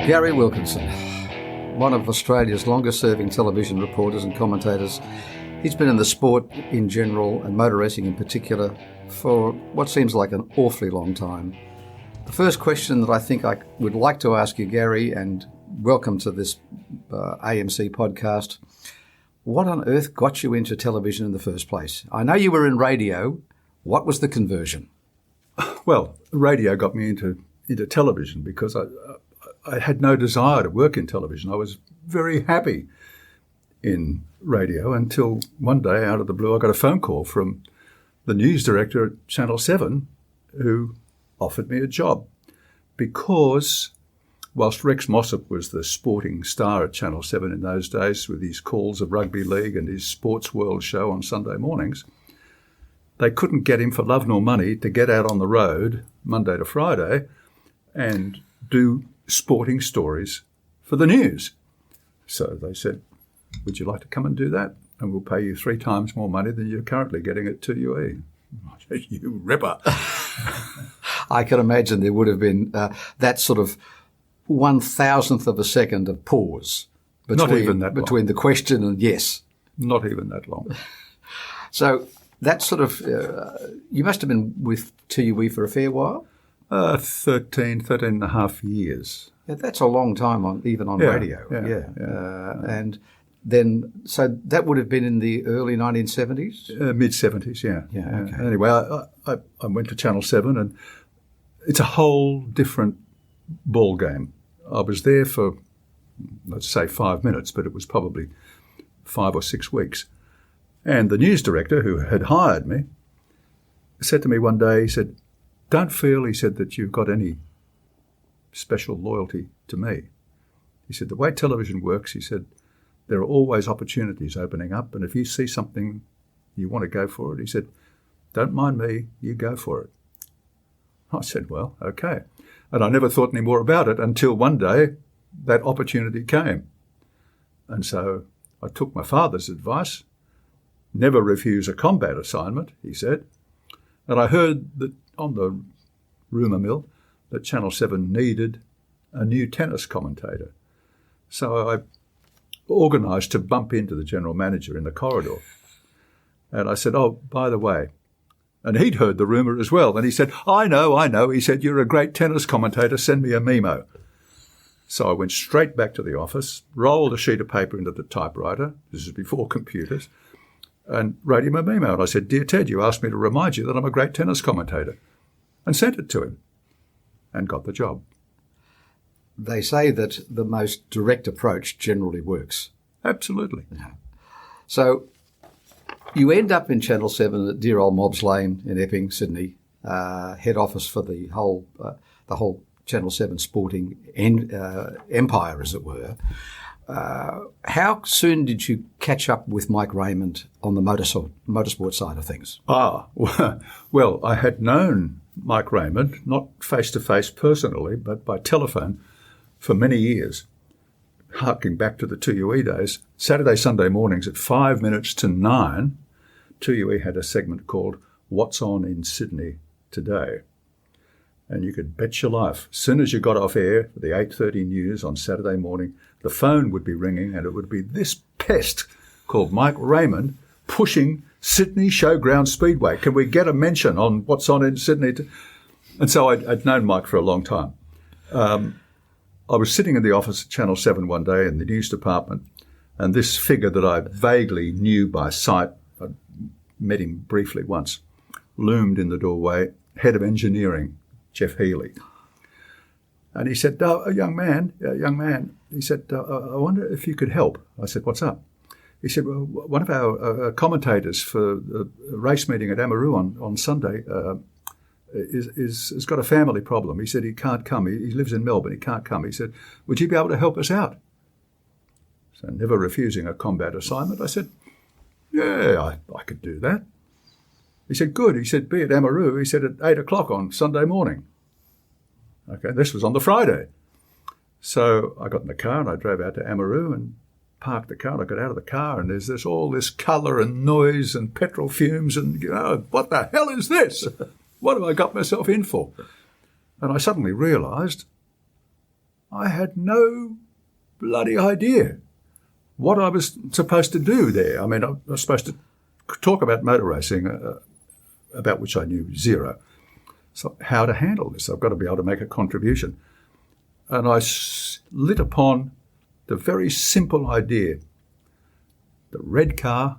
Garry Wilkinson, one of Australia's longest-serving television reporters and commentators. He's been in the sport in general and motor racing in particular for what seems like an awfully long time. The first question that I think I would like to ask you, Garry, and welcome to this AMC podcast, what on earth got you into television in the first place? I know you were in radio. What was the conversion? Well, radio got me into television because I had no desire to work in television. I was very happy in radio until one day, out of the blue, I got a phone call from the news director at Channel 7 who offered me a job because whilst Rex Mossop was the sporting star at Channel 7 in those days with his calls of rugby league and his Sports World show on Sunday mornings, they couldn't get him for love nor money to get out on the road Monday to Friday and do sporting stories for the news. So they said, would you like to come and do that? And we'll pay you 3 times more money than you're currently getting at 2UE. I said, you ripper. I can imagine there would have been that sort of 1,000th of a second of pause between the question and yes. Not even that long. So that sort of, you must have been with 2UE for a fair while? 13 and a half years. Yeah, that's a long time on radio. Yeah. And then, so that would have been in the early 1970s? Mid-70s, yeah. Yeah, okay. Anyway, I went to Channel 7 and it's a whole different ball game. I was there for, let's say, 5 minutes, but it was probably 5 or 6 weeks. And the news director who had hired me said to me one day, he said, don't feel, he said, that you've got any special loyalty to me. He said, the way television works, he said, there are always opportunities opening up, and if you see something you want to go for it, he said, don't mind me, you go for it. I said, well, okay. And I never thought any more about it until one day that opportunity came. And so I took my father's advice, never refuse a combat assignment, he said. And I heard that on the rumour mill that Channel 7 needed a new tennis commentator. So I organised to bump into the general manager in the corridor. And I said, oh, by the way, and he'd heard the rumour as well. And he said, I know. He said, you're a great tennis commentator. Send me a memo. So I went straight back to the office, rolled a sheet of paper into the typewriter. This is before computers. And wrote him a memo. And I said, dear Ted, you asked me to remind you that I'm a great tennis commentator. And sent it to him. And got the job. They say that the most direct approach generally works. Absolutely. Yeah. So you end up in Channel 7 at dear old Mobbs Lane in Epping, Sydney, head office for the whole Channel 7 sporting empire, as it were. How soon did you catch up with Mike Raymond on the motorsport side of things? Well, I had known Mike Raymond, not face-to-face personally, but by telephone for many years, harking back to the 2UE days. Saturday, Sunday mornings at 9:05, 2UE had a segment called What's On in Sydney Today. And you could bet your life, as soon as you got off air for the 8:30 news on Saturday morning, the phone would be ringing and it would be this pest called Mike Raymond pushing Sydney Showground Speedway. Can we get a mention on what's on in Sydney? And so I'd known Mike for a long time. I was sitting in the office at Channel 7 one day in the news department, and this figure that I vaguely knew by sight, I'd met him briefly once, loomed in the doorway, head of engineering, Jeff Healy. And he said, young man, he said, I wonder if you could help. I said, what's up? He said, well, one of our commentators for the race meeting at Amaroo on Sunday has got a family problem. He said he can't come. He lives in Melbourne. He can't come. He said, would you be able to help us out? So never refusing a combat assignment, I said, yeah, I could do that. He said, good. He said, be at Amaroo. He said, at 8:00 on Sunday morning. Okay, this was on the Friday. So I got in the car and I drove out to Amaroo and parked the car. And I got out of the car and there's all this colour and noise and petrol fumes and, what the hell is this? What have I got myself in for? And I suddenly realised I had no bloody idea what I was supposed to do there. I mean, I was supposed to talk about motor racing, about which I knew zero. So how to handle this? I've got to be able to make a contribution. And I lit upon the very simple idea. The red car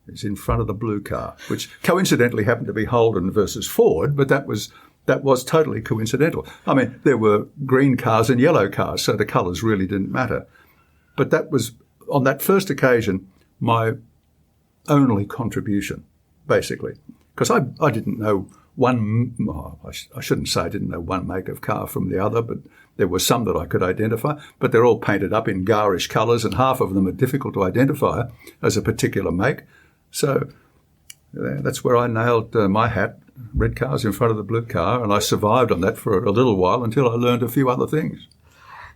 is in front of the blue car, which coincidentally happened to be Holden versus Ford, but that was totally coincidental. I mean, there were green cars and yellow cars, so the colours really didn't matter. But that was, on that first occasion, my only contribution, basically. Because I didn't know I shouldn't say I didn't know one make of car from the other, but there were some that I could identify. But they're all painted up in garish colours, and half of them are difficult to identify as a particular make. So that's where I nailed my hat, red cars in front of the blue car, and I survived on that for a little while until I learned a few other things.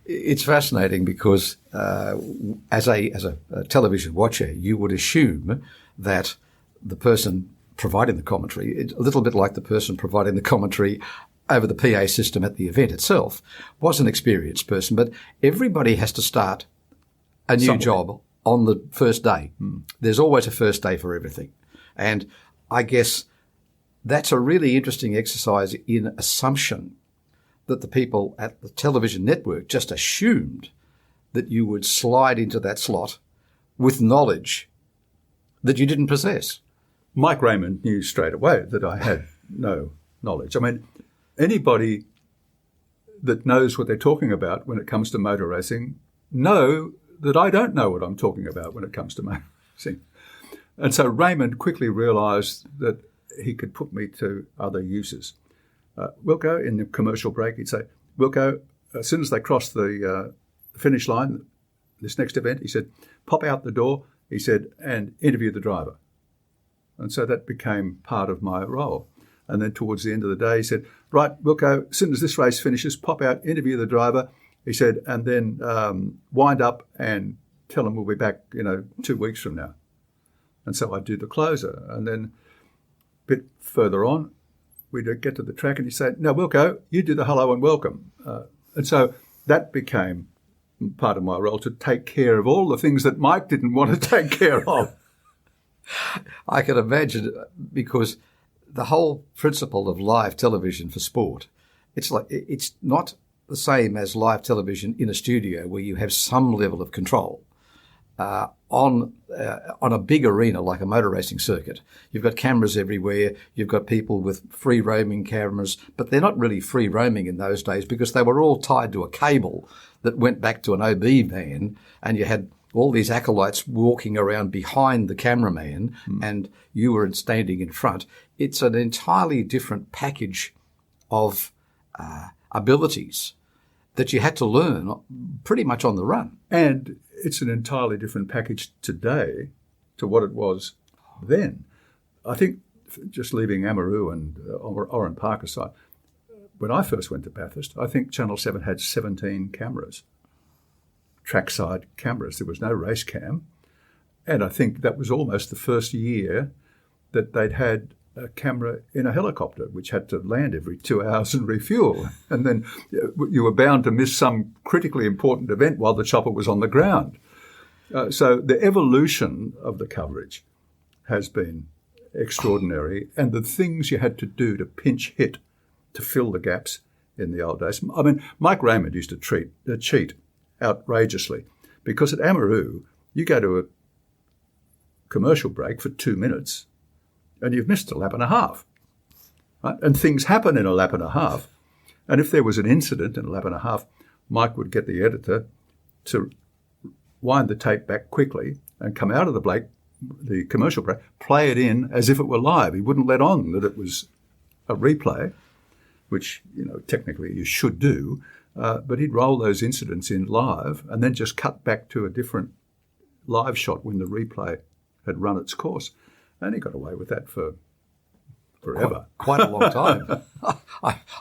It's fascinating because as a television watcher, you would assume that the person providing the commentary, it's a little bit like the person providing the commentary over the PA system at the event itself, was an experienced person. But everybody has to start a new job on the first day. There's always a first day for everything. And I guess that's a really interesting exercise in assumption that the people at the television network just assumed that you would slide into that slot with knowledge that you didn't possess. Mike Raymond knew straight away that I had no knowledge. I mean, anybody that knows what they're talking about when it comes to motor racing know that I don't know what I'm talking about when it comes to motor racing. And so Raymond quickly realised that he could put me to other uses. Wilko, in the commercial break, he'd say, Wilko, as soon as they cross the finish line, this next event, he said, pop out the door, he said, and interview the driver. And so that became part of my role. And then towards the end of the day, he said, right, Wilko, as soon as this race finishes, pop out, interview the driver, he said, and then wind up and tell him we'll be back, 2 weeks from now. And so I'd do the closer. And then a bit further on, we'd get to the track and he'd say, no, Wilko, you do the hello and welcome. And so that became part of my role, to take care of all the things that Mike didn't want to take care of. I can imagine, because the whole principle of live television for sport, it's not the same as live television in a studio where you have some level of control. On a big arena like a motor racing circuit, you've got cameras everywhere, you've got people with free roaming cameras, but they're not really free roaming in those days because they were all tied to a cable that went back to an OB van, and you had all these acolytes walking around behind the cameraman and you were standing in front. It's an entirely different package of abilities that you had to learn pretty much on the run. And it's an entirely different package today to what it was then. I think, just leaving Amaroo and Oran Park aside, when I first went to Bathurst, I think Channel 7 had 17 cameras, trackside cameras. There was no race cam. And I think that was almost the first year that they'd had a camera in a helicopter, which had to land every 2 hours and refuel. And then you were bound to miss some critically important event while the chopper was on the ground. So the evolution of the coverage has been extraordinary. And the things you had to do to pinch hit to fill the gaps in the old days. I mean, Mike Raymond used to cheat outrageously, because at Amaroo, you go to a commercial break for 2 minutes and you've missed a lap and a half. Right? And things happen in a lap and a half. And if there was an incident in a lap and a half, Mike would get the editor to wind the tape back quickly and come out of the commercial break, play it in as if it were live. He wouldn't let on that it was a replay, which, technically you should do, but he'd roll those incidents in live and then just cut back to a different live shot when the replay had run its course. And he got away with that for forever. Quite a long time.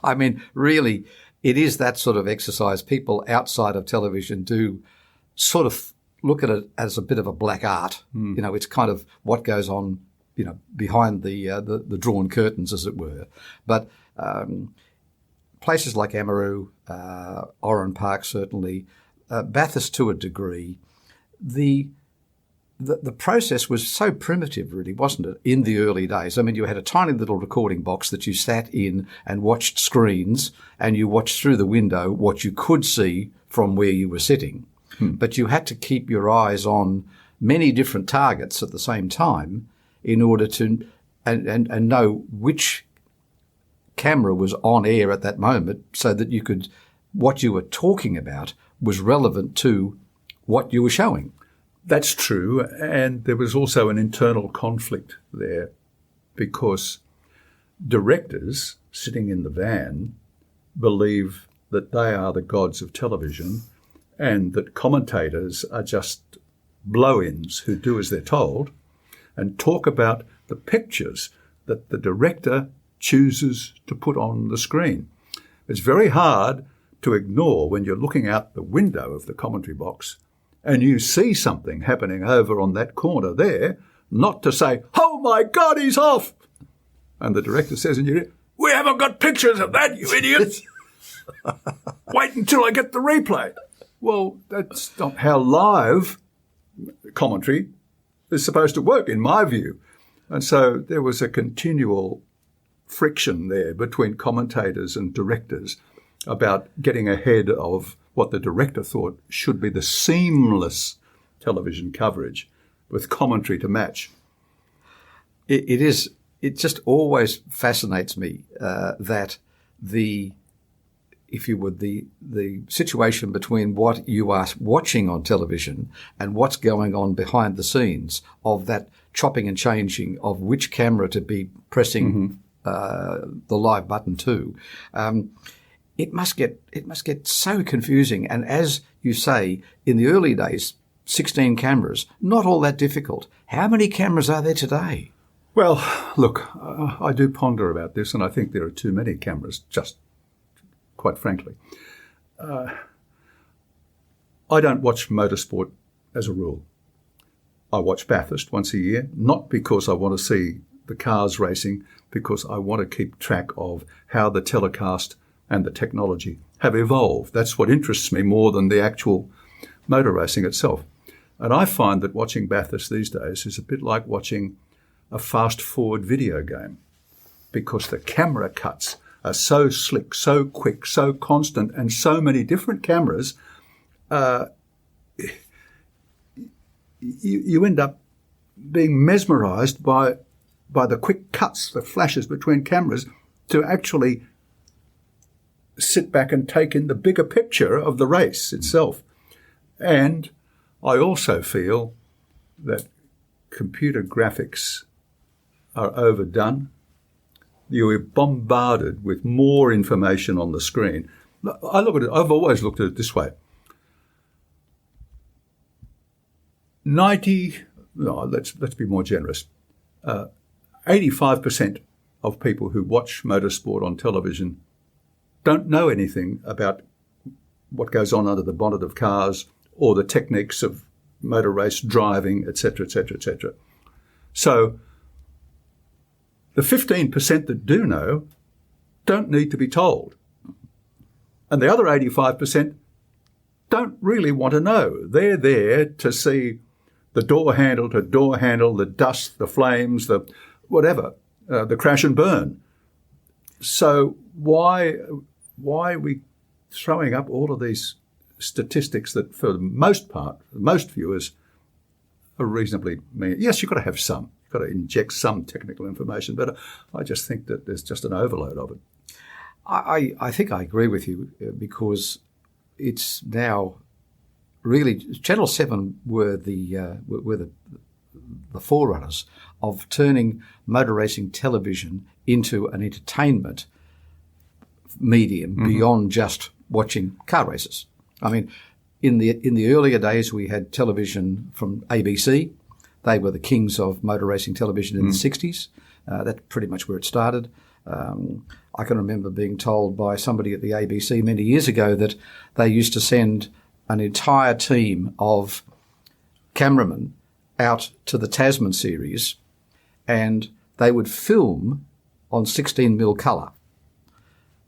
I mean, really, it is that sort of exercise. People outside of television do sort of look at it as a bit of a black art. It's kind of what goes on, behind the drawn curtains, as it were. But places like Amaroo, Oran Park certainly, Bathurst to a degree, the process was so primitive, really, wasn't it, in the early days? I mean, you had a tiny little recording box that you sat in and watched screens, and you watched through the window what you could see from where you were sitting. But you had to keep your eyes on many different targets at the same time in order to and know which camera was on air at that moment, so that you could, what you were talking about was relevant to what you were showing. That's true, and there was also an internal conflict there, because directors sitting in the van believe that they are the gods of television and that commentators are just blow-ins who do as they're told and talk about the pictures that the director chooses to put on the screen. It's very hard to ignore when you're looking out the window of the commentary box and you see something happening over on that corner there, not to say, "Oh my God, he's off!" And the director says in your ear, "We haven't got pictures of that, you idiots. Wait until I get the replay." Well, that's not how live commentary is supposed to work, in my view. And so there was a continual friction there between commentators and directors about getting ahead of what the director thought should be the seamless television coverage with commentary to match. It just always fascinates me that if you would, the situation between what you are watching on television and what's going on behind the scenes of that chopping and changing of which camera to be pressing the live button to. It must get so confusing. And as you say, in the early days, 16 cameras, not all that difficult. How many cameras are there today? Well, look, I do ponder about this, and I think there are too many cameras, just quite frankly. I don't watch motorsport as a rule. I watch Bathurst once a year, not because I want to see the cars racing, because I want to keep track of how the telecast and the technology have evolved. That's what interests me more than the actual motor racing itself. And I find that watching Bathurst these days is a bit like watching a fast-forward video game, because the camera cuts are so slick, so quick, so constant, and so many different cameras, you end up being mesmerised by the quick cuts, the flashes between cameras, to actually sit back and take in the bigger picture of the race itself. And I also feel that computer graphics are overdone. You are bombarded with more information on the screen. I've always looked at it this way. Let's be more generous. 85% of people who watch motorsport on television don't know anything about what goes on under the bonnet of cars or the techniques of motor race driving, etc., etc., etc. So the 15% that do know don't need to be told. And the other 85% don't really want to know. They're there to see the door handle to door handle, the dust, the flames, the whatever, the crash and burn. So why are we throwing up all of these statistics that, for the most part, most viewers are reasonably mean? Yes, you've got to have some. You've got to inject some technical information, but I just think that there's just an overload of it. I think I agree with you, because it's now really Channel 7 were the forerunners of turning motor racing television into an entertainment medium beyond just watching car races. I mean, in the earlier days, we had television from ABC. They were the kings of motor racing television in the 60s. That's pretty much where it started. I can remember being told by somebody at the ABC many years ago that they used to send an entire team of cameramen out to the Tasman series, and they would film on 16mm colour.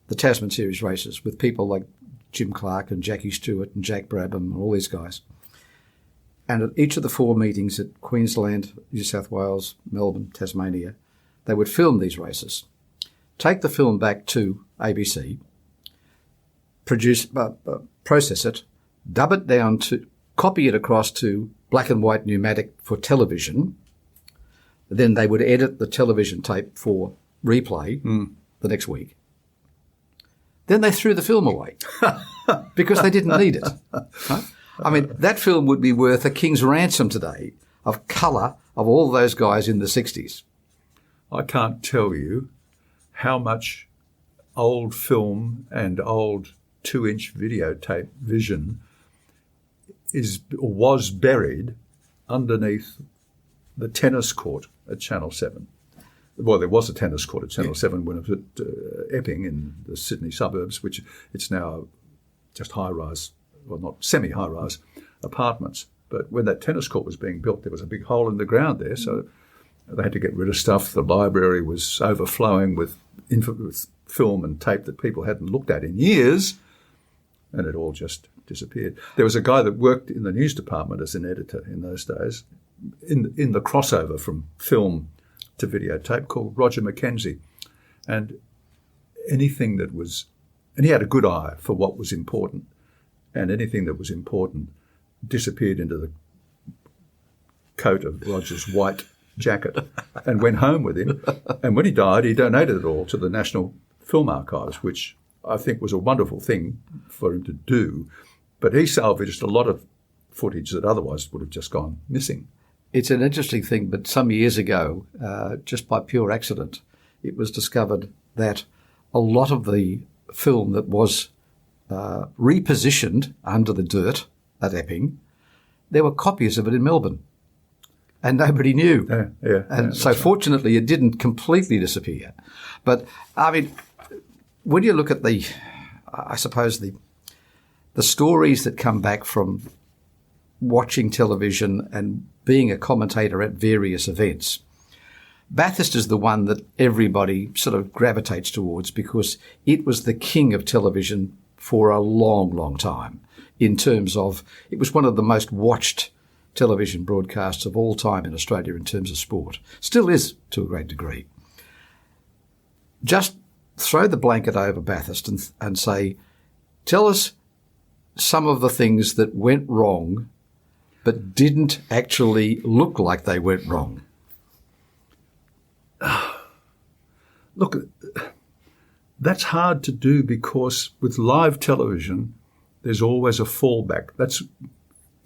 the Tasman Series races with people like Jim Clark and Jackie Stewart and Jack Brabham and all these guys. And at each of the 4 meetings at Queensland, New South Wales, Melbourne, Tasmania, they would film these races, take the film back to ABC, process it, dub it down to, copy it across to black and white pneumatic for television. Then they would edit the television tape for replay the next week. Then they threw the film away because they didn't need it. Right? I mean, that film would be worth a king's ransom today of colour of all those guys in the 60s. I can't tell you how much old film and old 2-inch videotape vision was buried underneath the tennis court at Channel 7. Well, there was a tennis court at Channel 7 when it was at Epping in the Sydney suburbs, which it's now just high-rise, well, not semi-high-rise apartments. But when that tennis court was being built, there was a big hole in the ground there, so they had to get rid of stuff. The library was overflowing with film and tape that people hadn't looked at in years, and it all just disappeared. There was a guy that worked in the news department as an editor in those days, in the crossover from film to videotape, called Roger Mackenzie. And anything that was, and he had a good eye for what was important, and anything that was important disappeared into the coat of Roger's white jacket and went home with him. And when he died, he donated it all to the National Film Archives, which I think was a wonderful thing for him to do. But he salvaged a lot of footage that otherwise would have just gone missing. It's an interesting thing, but some years ago, just by pure accident, it was discovered that a lot of the film that was repositioned under the dirt at Epping, there were copies of it in Melbourne, and nobody knew. So fortunately, it didn't completely disappear. But, I mean, when you look at the stories that come back from watching television and being a commentator at various events, Bathurst is the one that everybody sort of gravitates towards because it was the king of television for a long, long time in terms of it was one of the most watched television broadcasts of all time in Australia in terms of sport. Still is to a great degree. Just throw the blanket over Bathurst and say, tell us some of the things that went wrong but didn't actually look like they went wrong. Look, that's hard to do because with live television, there's always a fallback. That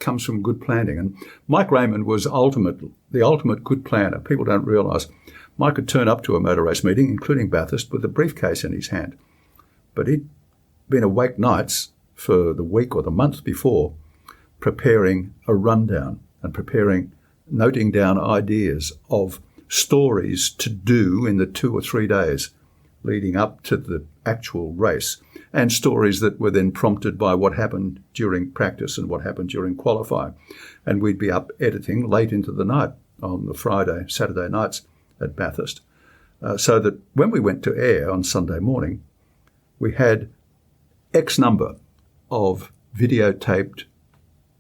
comes from good planning. And Mike Raymond was the ultimate good planner. People don't realise. Mike could turn up to a motor race meeting, including Bathurst, with a briefcase in his hand. But he'd been awake nights for the week or the month before, preparing a rundown and noting down ideas of stories to do in the 2 or 3 days leading up to the actual race, and stories that were then prompted by what happened during practice and what happened during qualifying. And we'd be up editing late into the night on the Friday, Saturday nights at Bathurst, so that when we went to air on Sunday morning, we had X number of videotaped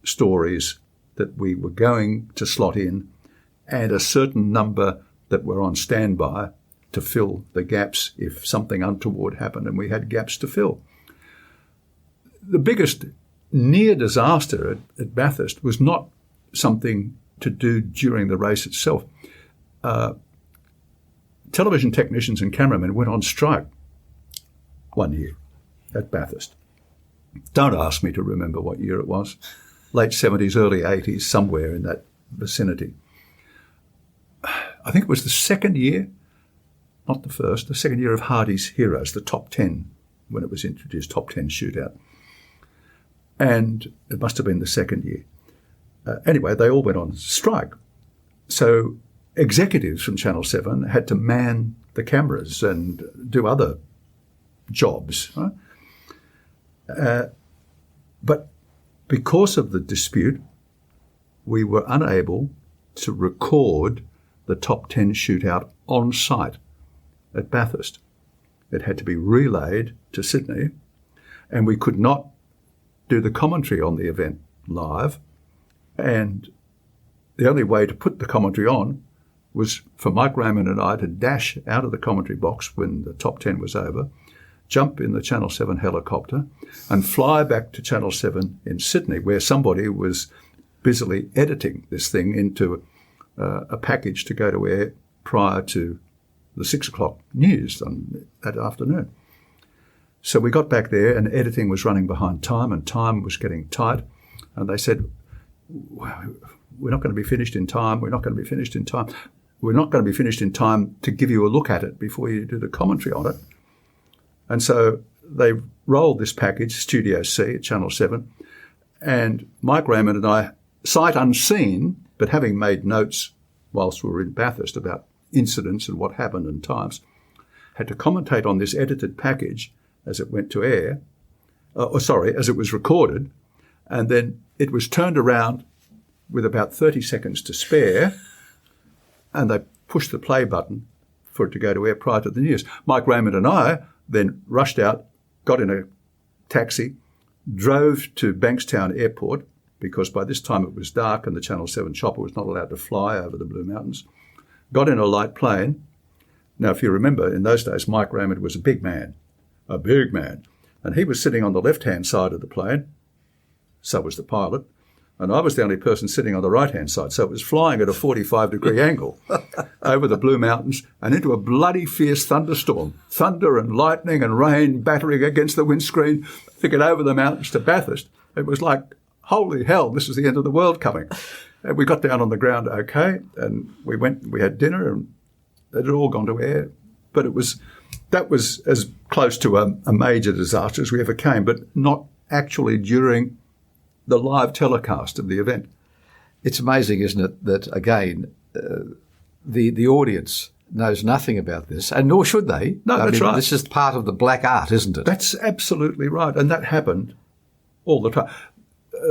stories that we were going to slot in and a certain number that were on standby to fill the gaps if something untoward happened and we had gaps to fill. The biggest near disaster at Bathurst was not something to do during the race itself. Television technicians and cameramen went on strike one year at Bathurst. Don't ask me to remember what year it was. Late 70s, early 80s, somewhere in that vicinity. I think it was the second year, not the first, the second year of Hardy's Heroes, the top 10, when it was introduced, top 10 shootout. And it must have been the second year. Anyway, they all went on strike. So executives from Channel 7 had to man the cameras and do other jobs. Right? But because of the dispute, we were unable to record the top 10 shootout on site at Bathurst. It had to be relayed to Sydney, and we could not do the commentary on the event live. And the only way to put the commentary on was for Mike Raymond and I to dash out of the commentary box when the top 10 was over, jump in the Channel 7 helicopter and fly back to Channel 7 in Sydney, where somebody was busily editing this thing into a package to go to air prior to the 6 o'clock news on that afternoon. So we got back there and editing was running behind time and time was getting tight. And they said, we're not going to be finished in time. We're not going to be finished in time. We're not going to be finished in time to give you a look at it before you do the commentary on it. And so they rolled this package, Studio C at Channel 7, and Mike Raymond and I, sight unseen, but having made notes whilst we were in Bathurst about incidents and what happened and times, had to commentate on this edited package as it went to air, as it was recorded, and then it was turned around with about 30 seconds to spare, and they pushed the play button for it to go to air prior to the news. Mike Raymond and I then rushed out, got in a taxi, drove to Bankstown Airport, because by this time it was dark and the Channel 7 chopper was not allowed to fly over the Blue Mountains, got in a light plane. Now, if you remember, in those days, Mike Raymond was a big man, and he was sitting on the left-hand side of the plane, so was the pilot, and I was the only person sitting on the right-hand side, so it was flying at a 45-degree angle over the Blue Mountains and into a bloody fierce thunderstorm, thunder and lightning and rain battering against the windscreen to get over the mountains to Bathurst. It was like, holy hell, this is the end of the world coming. And we got down on the ground okay, and we had dinner, and it had all gone to air. But that was as close to a major disaster as we ever came, but not actually during the live telecast of the event. It's amazing, isn't it, that, again, the audience knows nothing about this, and nor should they. No, that's right. This is part of the black art, isn't it? That's absolutely right, and that happened all the time.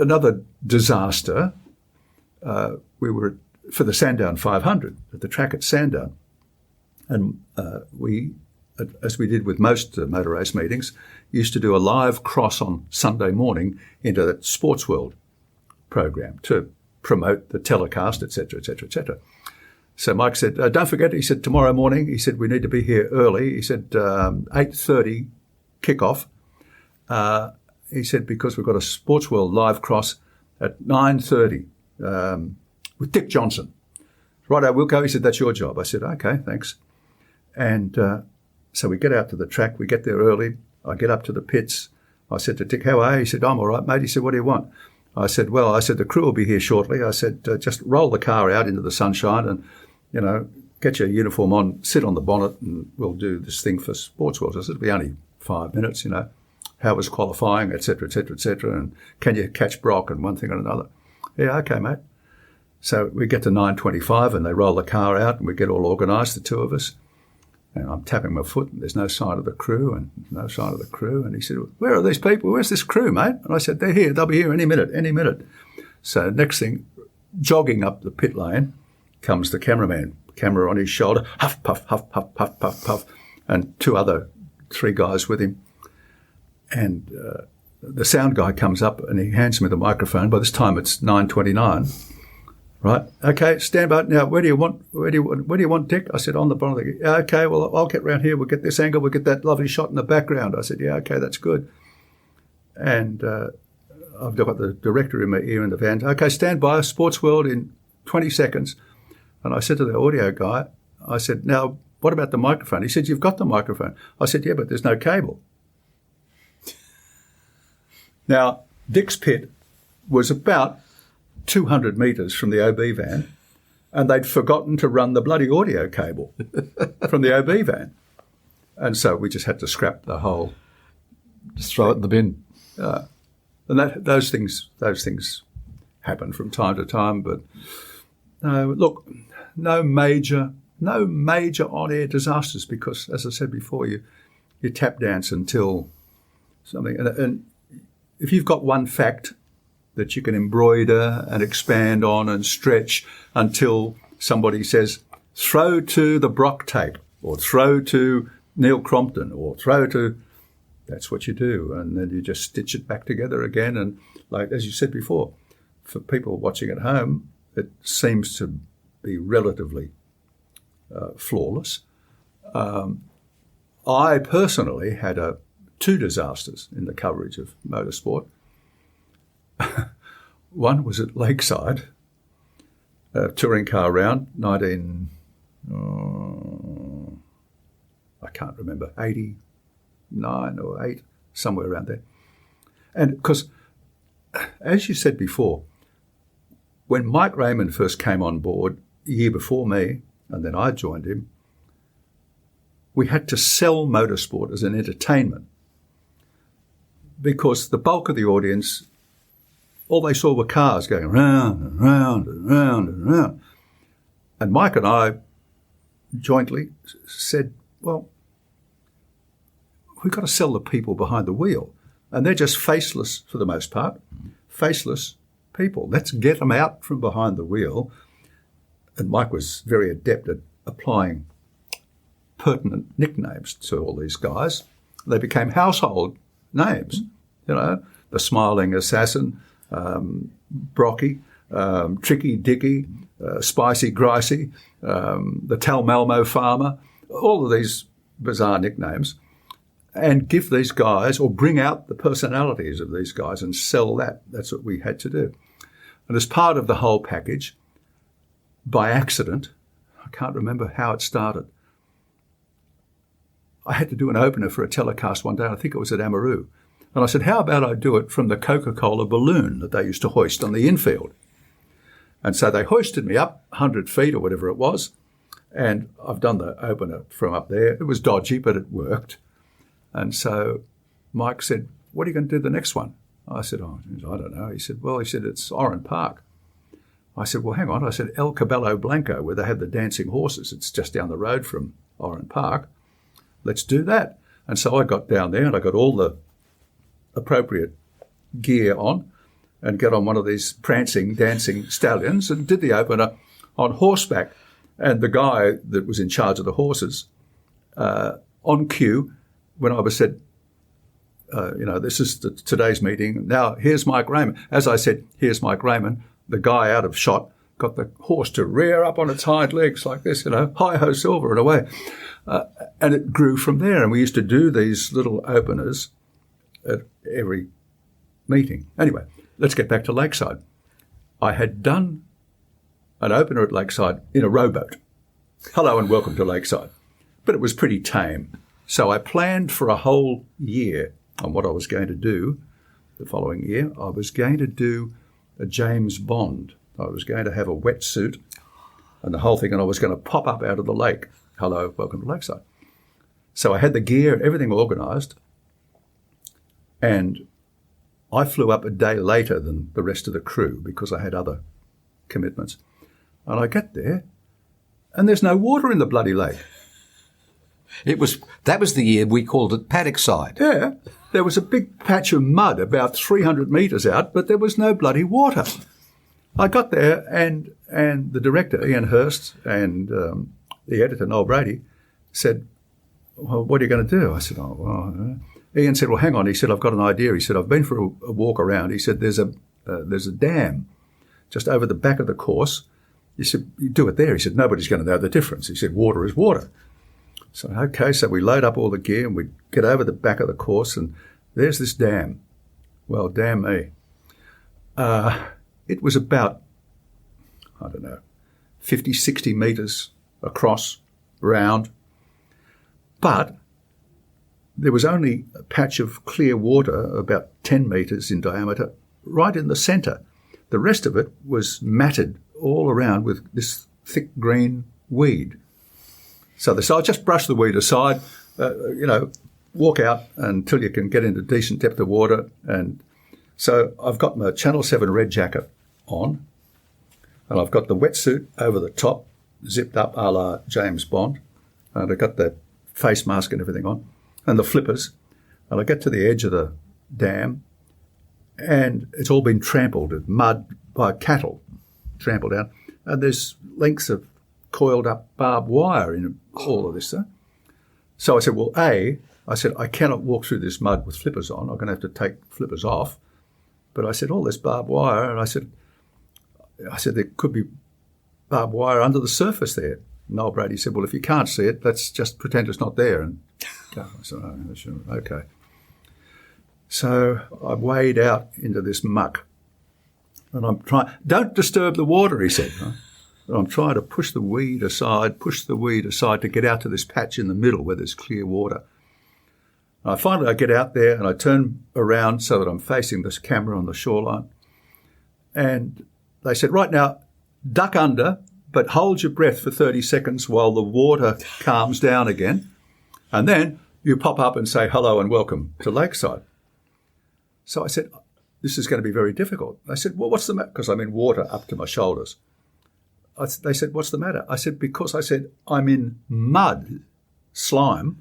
Another disaster, we were for the Sandown 500 at the track at Sandown, and we, as we did with most motor race meetings, used to do a live cross on Sunday morning into that Sports World program to promote the telecast, etc., etc., etc. So Mike said, don't forget, he said, tomorrow morning, he said, we need to be here early. He said, 8:30 kickoff. He said, because we've got a Sports World live cross at 9:30 with Dick Johnson. Righto, Wilko, he said, that's your job. I said, okay, thanks. And so we get out to the track. We get there early. I get up to the pits. I said to Dick, how are you? He said, I'm all right, mate. He said, what do you want? I said, the crew will be here shortly. I said, just roll the car out into the sunshine and, get your uniform on, sit on the bonnet, and we'll do this thing for Sports World. I said, it'll be only 5 minutes, how was qualifying, et cetera, and can you catch Brock and one thing and another. Yeah, okay, mate. So we get to 9:25 and they roll the car out and we get all organised, the two of us. And I'm tapping my foot and there's no sign of the crew. And he said, where are these people? Where's this crew, mate? And I said, they're here. They'll be here any minute. So next thing, jogging up the pit lane comes the cameraman, camera on his shoulder, huff, puff, huff, puff, puff, puff, puff, and three guys with him. And the sound guy comes up and he hands me the microphone. By this time it's 9:29. Right. Okay, stand by. Now, where do you want Dick? I said, on the bottom of the... Yeah, okay, well, I'll get round here. We'll get this angle. We'll get that lovely shot in the background. I said, yeah, okay, that's good. And I've got the director in my ear in the van. Okay, stand by. Sports World in 20 seconds. And I said to the audio guy, I said, now, what about the microphone? He said, you've got the microphone. I said, yeah, but there's no cable. Now, Dick's pit was about 200 metres from the OB van, and they'd forgotten to run the bloody audio cable from the OB van. And so we just had to scrap the whole... Just throw it in the bin. And those things happen from time to time, but look, no major on-air disasters because, as I said before, you tap dance until something... And if you've got one fact that you can embroider and expand on and stretch until somebody says, throw to the Brock tape or throw to Neil Crompton or throw to, that's what you do. And then you just stitch it back together again. And like, as you said before, for people watching at home, it seems to be relatively flawless. I personally had two disasters in the coverage of motorsport. One was at Lakeside, touring car round, I can't remember, 89 or 8, somewhere around there. And because, as you said before, when Mike Raymond first came on board a year before me, and then I joined him, we had to sell motorsport as an entertainment because the bulk of the audience, all they saw were cars going round and round and round and round. And Mike and I jointly said, well, we've got to sell the people behind the wheel. And they're just faceless, for the most part, faceless people. Let's get them out from behind the wheel. And Mike was very adept at applying pertinent nicknames to all these guys. They became household names, you know, the Smiling Assassin, Brocky, Tricky Dicky, Spicy Gricey, the Tal Malmo Farmer, all of these bizarre nicknames, and give these guys, or bring out the personalities of these guys and sell that. That's what we had to do. And as part of the whole package, by accident, I can't remember how it started, I had to do an opener for a telecast one day, I think it was at Amaroo. And I said, how about I do it from the Coca-Cola balloon that they used to hoist on the infield? And so they hoisted me up 100 feet or whatever it was, and I've done the opener from up there. It was dodgy, but it worked. And so Mike said, what are you going to do the next one? I said, oh, I don't know. He said, it's Oran Park. I said, well, hang on. I said, El Cabello Blanco, where they have the dancing horses. It's just down the road from Oran Park. Let's do that. And so I got down there and I got all the appropriate gear on and get on one of these prancing, dancing stallions and did the opener on horseback. And the guy that was in charge of the horses, on cue, when I was said, this is today's meeting. Now, here's Mike Raymond. As I said, here's Mike Raymond. The guy out of shot got the horse to rear up on its hind legs like this, hi-ho silver and away. And it grew from there. And we used to do these little openers at every meeting. Anyway, let's get back to Lakeside. I had done an opener at Lakeside in a rowboat. Hello and welcome to Lakeside. But it was pretty tame. So I planned for a whole year on what I was going to do the following year. I was going to do a James Bond. I was going to have a wetsuit and the whole thing, and I was going to pop up out of the lake. Hello, welcome to Lakeside. So I had the gear, everything organised, and I flew up a day later than the rest of the crew because I had other commitments. And I get there, and there's no water in the bloody lake. That was the year we called it Paddock Side. Yeah, there was a big patch of mud about 300 metres out, but there was no bloody water. I got there, and the director, Ian Hurst, and the editor, Noel Brady, said, well, what are you going to do? I said, oh, well, Ian said, well, hang on. He said, I've got an idea. He said, I've been for a walk around. He said, there's a dam just over the back of the course. He said, you do it there. He said, nobody's going to know the difference. He said, water is water. So, okay, so we load up all the gear and we get over the back of the course and there's this dam. Well, damn me. It was about, 50, 60 metres across, round. But there was only a patch of clear water about 10 metres in diameter right in the centre. The rest of it was matted all around with this thick green weed. So they said, I'll just brush the weed aside, walk out until you can get into decent depth of water. And so I've got my Channel 7 red jacket on, and I've got the wetsuit over the top, zipped up a la James Bond, and I've got the face mask and everything on, and the flippers. And I get to the edge of the dam, and it's all been trampled in mud by cattle, trampled down, and there's lengths of coiled up barbed wire in all of this stuff. So I said, well, I said, I cannot walk through this mud with flippers on. I'm going to have to take flippers off. But I said, this barbed wire. And I said, there could be barbed wire under the surface there. Noel Brady said, well, if you can't see it, let's just pretend it's not there. And I said, sure, okay. So I wade out into this muck. And I'm trying, don't disturb the water, he said. Right? And I'm trying to push the weed aside to get out to this patch in the middle where there's clear water. And I get out there and I turn around so that I'm facing this camera on the shoreline. And they said, right now, duck under, but hold your breath for 30 seconds while the water calms down again. And then you pop up and say hello and welcome to Lakeside. So I said, this is going to be very difficult. They said, well, what's the matter? Because I'm in water up to my shoulders. They said, what's the matter? I said, because I'm in mud, slime,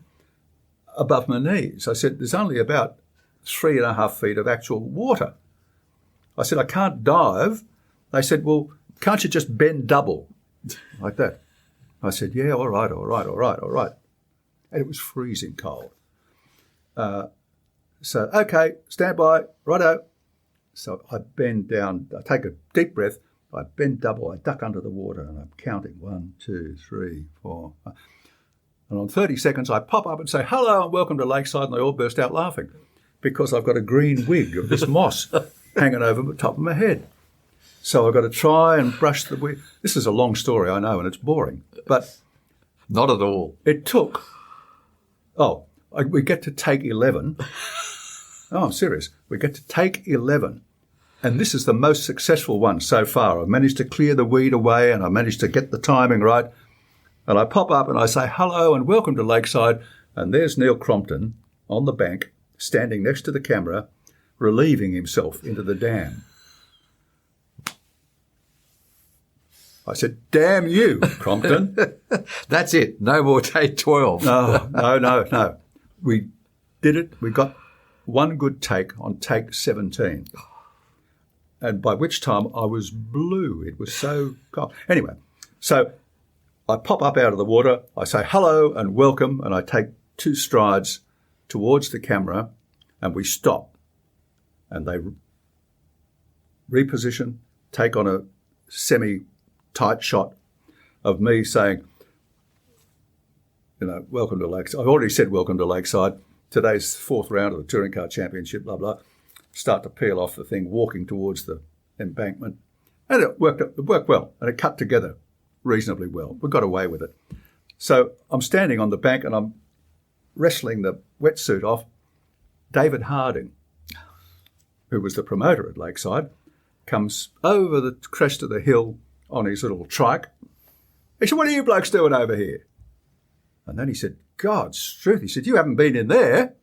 above my knees. I said, there's only about 3.5 feet of actual water. I said, I can't dive. They said, well, can't you just bend double like that? I said, yeah, all right. And it was freezing cold. So, okay, stand by, righto. So I bend down, I take a deep breath, I bend double, I duck under the water, and I'm counting 1, 2, 3, 4. And on 30 seconds, I pop up and say, hello and welcome to Lakeside, and they all burst out laughing because I've got a green wig of this moss hanging over the top of my head. So I've got to try and brush the wig. This is a long story, I know, and it's boring, but... Not at all. It took... we get to take 11. Oh, I'm serious. We get to take 11. And this is the most successful one so far. I've managed to clear the weed away and I managed to get the timing right. And I pop up and I say, hello and welcome to Lakeside. And there's Neil Crompton on the bank, standing next to the camera, relieving himself into the dam. I said, damn you, Crompton. That's it. No more take 12. No. We did it. We got one good take on take 17. And by which time I was blue. It was so cold. Anyway, so I pop up out of the water. I say hello and welcome, and I take 2 strides towards the camera, and we stop. And they reposition, take on a semi-tight shot of me saying, welcome to Lakeside. I've already said welcome to Lakeside. Today's 4th round of the Touring Car Championship, blah, blah. Start to peel off the thing, walking towards the embankment. And it worked well, and it cut together reasonably well. We got away with it. So I'm standing on the bank and I'm wrestling the wetsuit off. David Harding, who was the promoter at Lakeside, comes over the crest of the hill on his little trike. He said, what are you blokes doing over here? And then he said, God's truth. He said, you haven't been in there.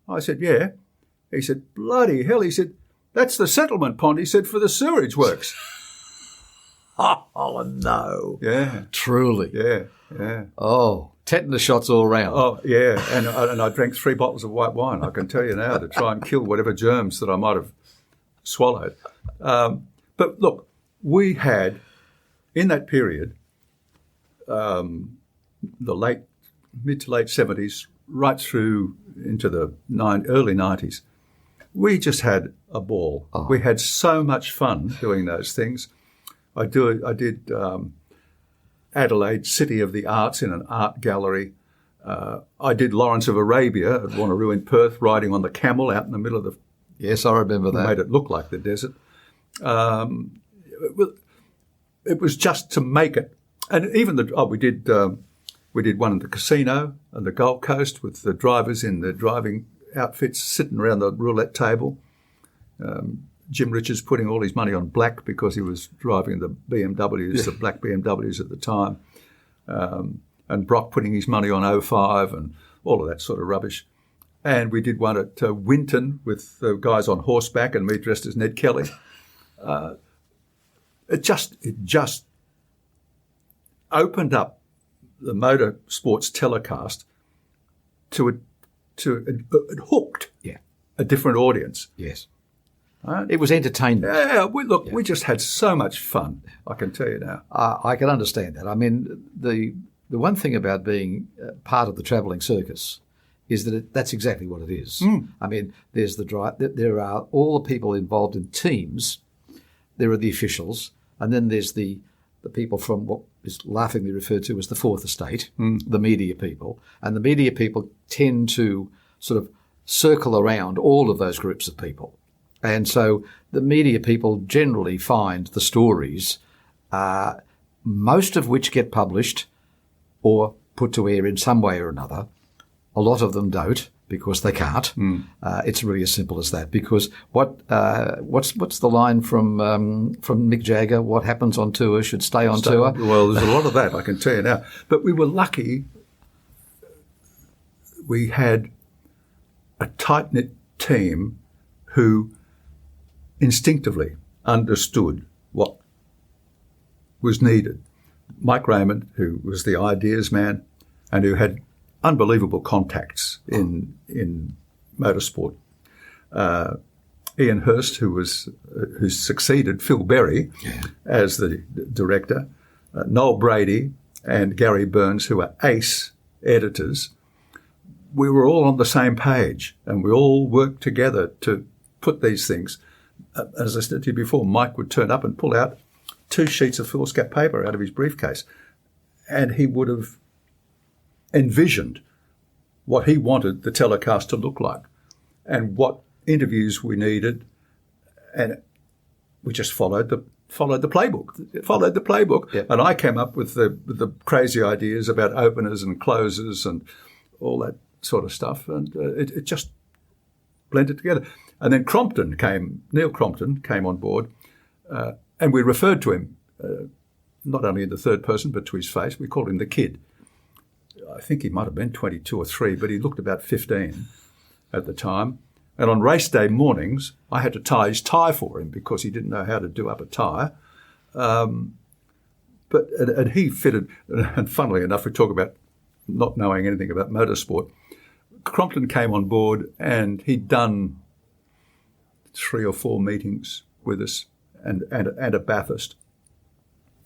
I said, yeah. He said, bloody hell. He said, that's the settlement pond, he said, for the sewerage works. Oh, no. Yeah. Truly. Yeah. Oh, tetanus shots all around. Oh, yeah. And I drank 3 bottles of white wine, I can tell you now, to try and kill whatever germs that I might have swallowed. But look, we had, in that period, the mid to late 70s, right through into the early 90s, we just had a ball. Oh. We had so much fun doing those things. I did Adelaide City of the Arts in an art gallery. I did Lawrence of Arabia at Wanneroo in Perth, riding on the camel out in the middle of the... Yes, I remember that. Made it look like the desert. It was just to make it. And even we did one in the casino and the Gold Coast with the drivers in the driving outfits sitting around the roulette table. Jim Richards putting all his money on black because he was driving the BMWs, the black BMWs at the time. And Brock putting his money on 05 and all of that sort of rubbish. And we did one at Winton with the guys on horseback and me dressed as Ned Kelly. It just opened up the motorsports telecast it hooked a different audience. Yes. It was entertainment. Yeah, we just had so much fun, I can tell you now. I can understand that. I mean, the the one thing about being part of the travelling circus is that that's exactly what it is. I mean, there's the drive. There are all the people involved in teams. There are the officials, and then there's the people from what is laughingly referred to as the fourth estate, the media people. And the media people tend to sort of circle around all of those groups of people. And so the media people generally find the stories, most of which get published or put to air in some way or another. A lot of them don't because they can't. It's really as simple as that. Because what's the line from Mick Jagger? What happens on tour should stay on tour. Well, there's a lot of that, I can tell you now. But we were lucky. We had a tight-knit team who instinctively understood what was needed. Mike Raymond, who was the ideas man and who had unbelievable contacts in motorsport. Ian Hurst, who succeeded Phil Berry as the director. Noel Brady and Gary Burns, who are ace editors. We were all on the same page and we all worked together to put these things. As I said to you before, Mike would turn up and pull out 2 sheets of foolscap paper out of his briefcase, and he would have envisioned what he wanted the telecast to look like and what interviews we needed, and we just followed the playbook. Yep. And I came up with the crazy ideas about openers and closers and all that sort of stuff, and it just blended together. And then Neil Crompton came on board, and we referred to him not only in the third person but to his face. We called him the Kid. I think he might have been 22 or 3, but he looked about 15 at the time. And on race day mornings, I had to tie his tie for him because he didn't know how to do up a tie. And he fitted, and funnily enough, we talk about not knowing anything about motorsport. Crompton came on board and he'd done 3 or 4 meetings with us and a Bathurst.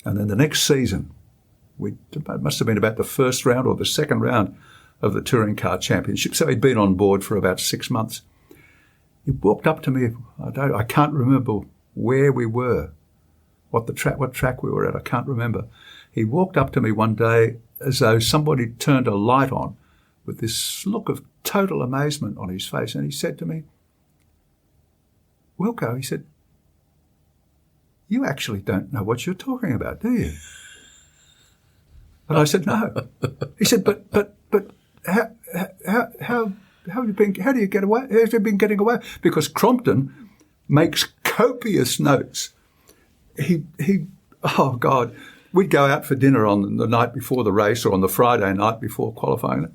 And then the next season, it must have been about the first round or the second round of the Touring Car Championship. So he'd been on board for about 6 months. He walked up to me. I can't remember where we were, what track we were at. I can't remember. He walked up to me one day as though somebody turned a light on with this look of total amazement on his face. And he said to me, "Wilko," he said, "you actually don't know what you're talking about, do you?" And I said, "No." He said, "But how have you been? How do you get away? How have you been getting away?" Because Crompton makes copious notes. Oh God, we'd go out for dinner on the night before the race or on the Friday night before qualifying,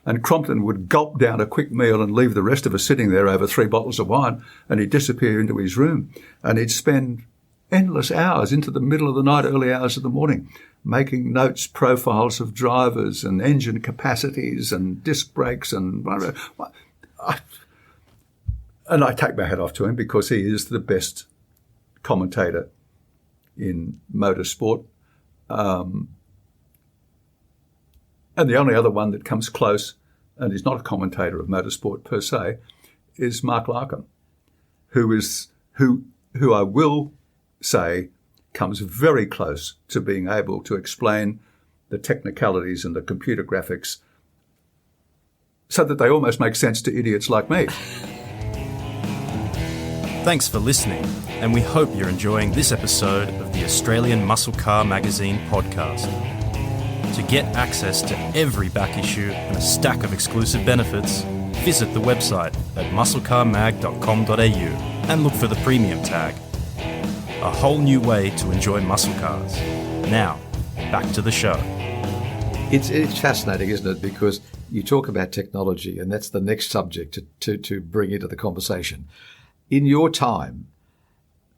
and Crompton would gulp down a quick meal and leave the rest of us sitting there over 3 bottles of wine, and he'd disappear into his room, and he'd spend endless hours into the middle of the night, early hours of the morning, making notes, profiles of drivers and engine capacities and disc brakes and I take my hat off to him because he is the best commentator in motorsport. And the only other one that comes close, and is not a commentator of motorsport per se, is Mark Larkham, who I will say comes very close to being able to explain the technicalities and the computer graphics so that they almost make sense to idiots like me. Thanks for listening, and we hope you're enjoying this episode of the Australian Muscle Car Magazine podcast. To get access to every back issue and a stack of exclusive benefits, visit the website at musclecarmag.com.au and look for the premium tag. A whole new way to enjoy muscle cars. Now, back to the show. It's fascinating, isn't it? Because you talk about technology, and that's the next subject to bring into the conversation. In your time,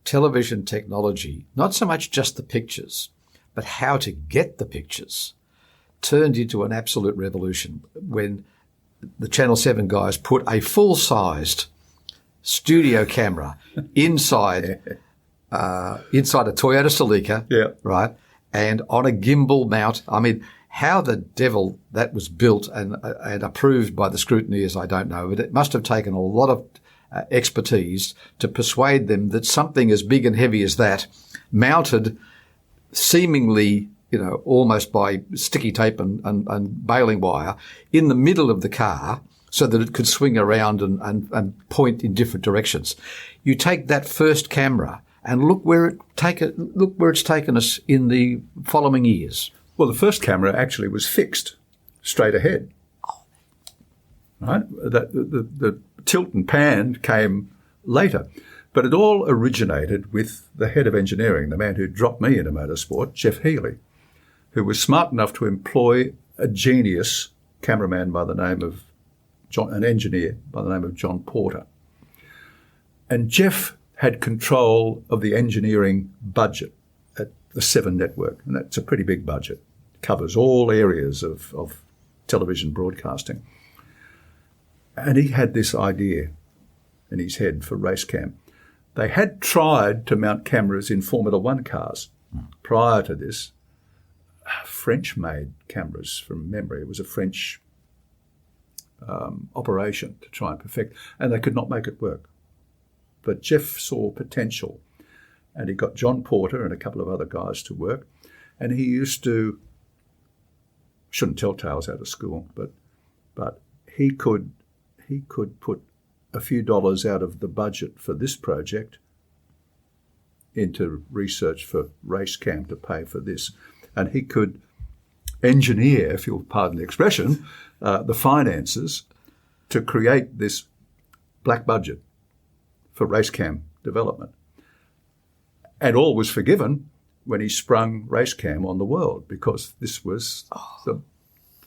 television technology, not so much just the pictures, but how to get the pictures, turned into an absolute revolution when the Channel 7 guys put a full-sized studio camera inside a Toyota Celica, right, and on a gimbal mount. I mean, How the devil that was built and approved by the scrutineers, I don't know, but it must have taken a lot of expertise to persuade them that something as big and heavy as that, mounted seemingly, almost by sticky tape and baling wire, in the middle of the car so that it could swing around and point in different directions. You take that first camera and look where it's taken us in the following years. Well, the first camera actually was fixed straight ahead. Right? The tilt and pan came later. But it all originated with the head of engineering, the man who dropped me into motorsport, Jeff Healy, who was smart enough to employ a genius cameraman by the name of an engineer by the name of John Porter. And Jeff had control of the engineering budget at the Seven network, and that's a pretty big budget. It covers all areas of television broadcasting. And he had this idea in his head for race cam. They had tried to mount cameras in Formula One cars prior to this. French-made cameras from memory. It was a French operation to try and perfect, and they could not make it work. But Jeff saw potential, and he got John Porter and a couple of other guys to work, and he used to, shouldn't tell tales out of school, but he could put a few dollars out of the budget for this project into research for race cam to pay for this. And he could engineer, if you'll pardon the expression, the finances to create this black budget for race cam development. And all was forgiven when he sprung race cam on the world, because this was the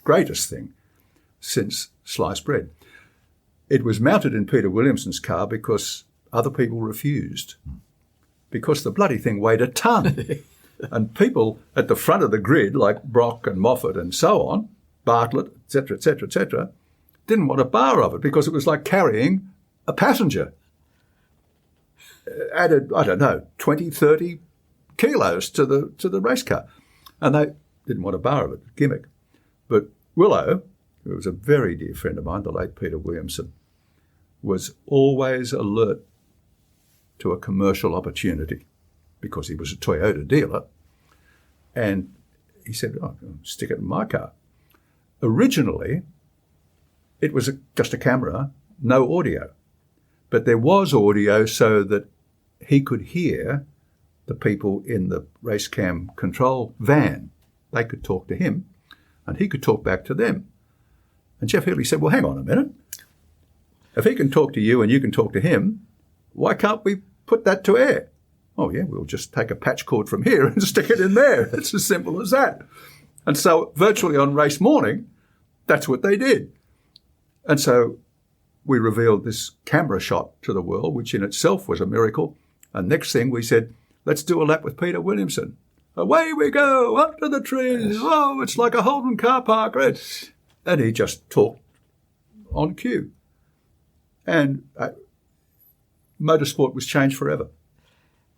greatest thing since sliced bread. It was mounted in Peter Williamson's car because other people refused, because the bloody thing weighed a ton. And people at the front of the grid, like Brock and Moffat and so on, Bartlett, etc., didn't want a bar of it because it was like carrying a passenger. Added, 20, 30 kilos to the race car. And they didn't want a bar of it, gimmick. But Willow, who was a very dear friend of mine, the late Peter Williamson, was always alert to a commercial opportunity because he was a Toyota dealer. And he said, stick it in my car. Originally, it was just a camera, no audio. But there was audio so that he could hear the people in the race cam control van. They could talk to him, and he could talk back to them. And Jeff Healy said, well, hang on a minute. If he can talk to you and you can talk to him, why can't we put that to air? Oh, yeah, we'll just take a patch cord from here and stick it in there. It's as simple as that. And so virtually on race morning, that's what they did. And so we revealed this camera shot to the world, which in itself was a miracle. And next thing we said, let's do a lap with Peter Williamson. Away we go, up to the trees. Oh, it's like a Holden car park. And he just talked on cue. And motorsport was changed forever.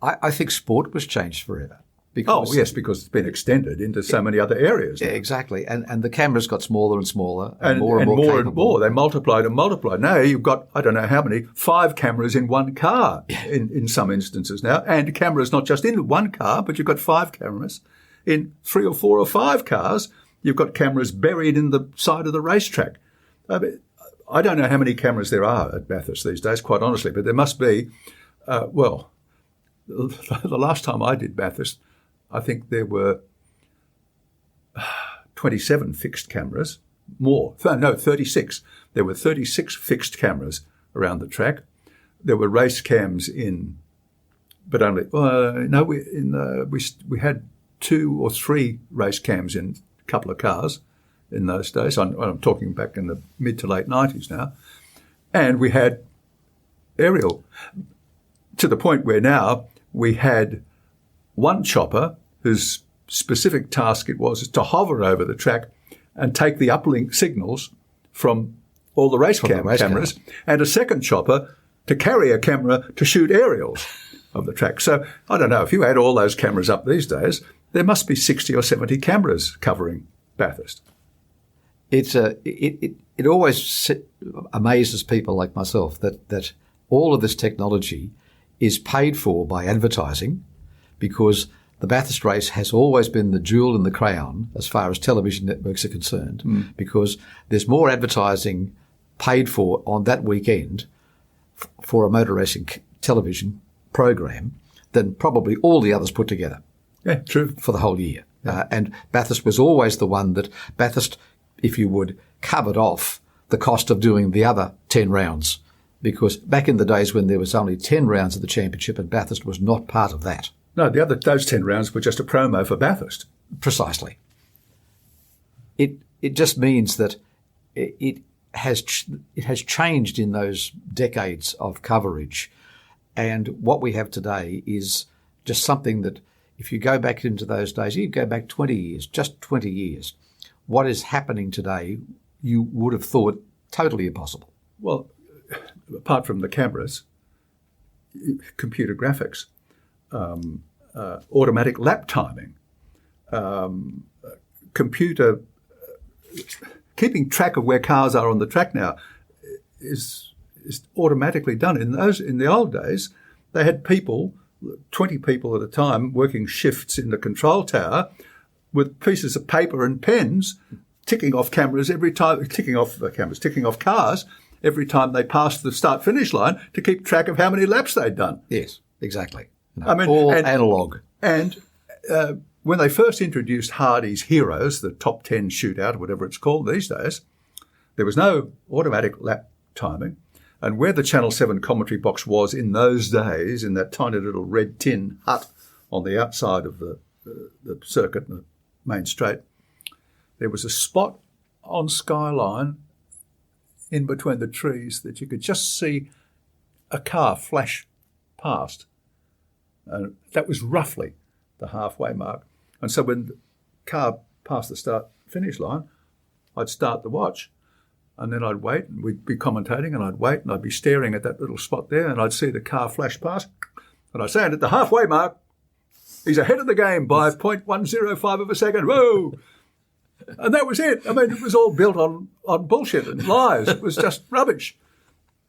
I think sport was changed forever. Because yes, because it's been extended into so many other areas. Yeah, exactly. And the cameras got smaller and smaller and more and more capable. And more. They multiplied and multiplied. Now you've got, I don't know how many, 5 cameras in one car in some instances now. And cameras not just in one car, but you've got 5 cameras. In 3 or 4 or 5 cars, you've got cameras buried in the side of the racetrack. I don't know how many cameras there are at Bathurst these days, quite honestly, but there must be, the last time I did Bathurst, I think there were 27 fixed cameras, more. No, 36. There were 36 fixed cameras around the track. There were race cams in, but only, we had 2 or 3 race cams in a couple of cars in those days. I'm talking back in the mid to late 90s now. And we had aerial, to the point where now we had one chopper whose specific task it was to hover over the track and take the uplink signals from all the race cameras, and a second chopper to carry a camera to shoot aerials of the track. So I don't know, if you add all those cameras up these days, there must be 60 or 70 cameras covering Bathurst. It always amazes people like myself that all of this technology is paid for by advertising, because the Bathurst race has always been the jewel in the crown as far as television networks are concerned, because there's more advertising paid for on that weekend for a motor racing television program than probably all the others put together. Yeah, true. For the whole year. And Bathurst was always the one that Bathurst, if you would, covered off the cost of doing the other 10 rounds, because back in the days when there was only 10 rounds of the championship and Bathurst was not part of that. No, those 10 rounds were just a promo for Bathurst. Precisely. It just means that it has changed in those decades of coverage, and what we have today is just something that, if you go back into those days, you go back 20 years, just 20 years, what is happening today you would have thought totally impossible. Well, apart from the cameras, computer graphics, automatic lap timing, computer keeping track of where cars are on the track now is automatically done. In the old days, they had people, 20 people at a time, working shifts in the control tower with pieces of paper and pens, ticking off cars every time they passed the start-finish line to keep track of how many laps they'd done. Yes, exactly. All analog. And when they first introduced Hardy's Heroes, the top 10 shootout, whatever it's called these days, there was no automatic lap timing. And where the Channel 7 commentary box was in those days, in that tiny little red tin hut on the outside of the circuit, the main straight, there was a spot on Skyline in between the trees that you could just see a car flash past. And that was roughly the halfway mark. And so when the car passed the start-finish line, I'd start the watch, and then I'd wait, and we'd be commentating, and I'd wait, and I'd be staring at that little spot there, and I'd see the car flash past, and I'd say, and at the halfway mark, he's ahead of the game by 0.105 of a second. Whoa! And that was it. I mean, it was all built on bullshit and lies. It was just rubbish.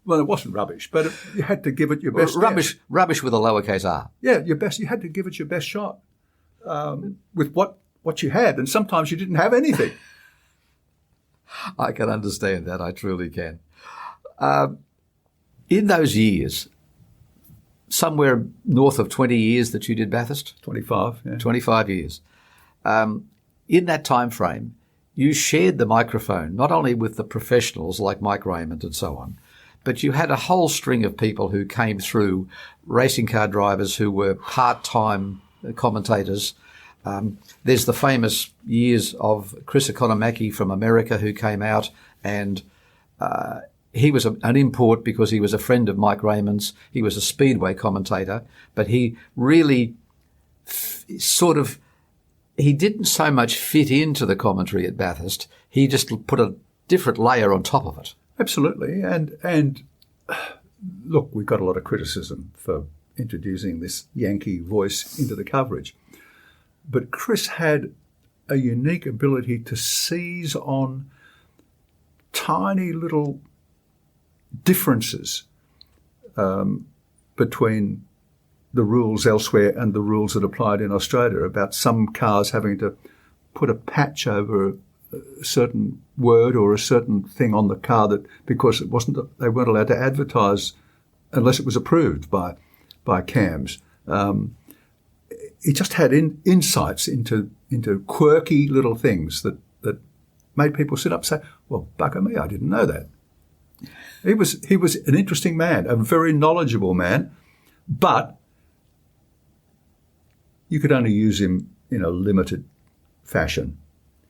Well, it wasn't rubbish, but you had to give it your best. Rubbish with a lowercase r. Yeah, your best. You had to give it your best shot with what you had, and sometimes you didn't have anything. I can understand that. I truly can. In those years, somewhere north of 20 years that you did Bathurst? 25, yeah. 25 years. In that time frame, you shared the microphone not only with the professionals like Mike Raymond and so on, but you had a whole string of people who came through, racing car drivers who were part-time commentators. There's the famous years of Chris Economaki from America who came out, and he was an import because he was a friend of Mike Raymond's. He was a speedway commentator, but he really he didn't so much fit into the commentary at Bathurst. He just put a different layer on top of it. Absolutely. And look, we got a lot of criticism for introducing this Yankee voice into the coverage. But Chris had a unique ability to seize on tiny little differences between the rules elsewhere and the rules that applied in Australia, about some cars having to put a patch over a certain word or a certain thing on the car that because they weren't allowed to advertise unless it was approved by CAMS. He just had insights into quirky little things that made people sit up and say, well, bugger me, I didn't know that. He was an interesting man, a very knowledgeable man, but you could only use him in a limited fashion.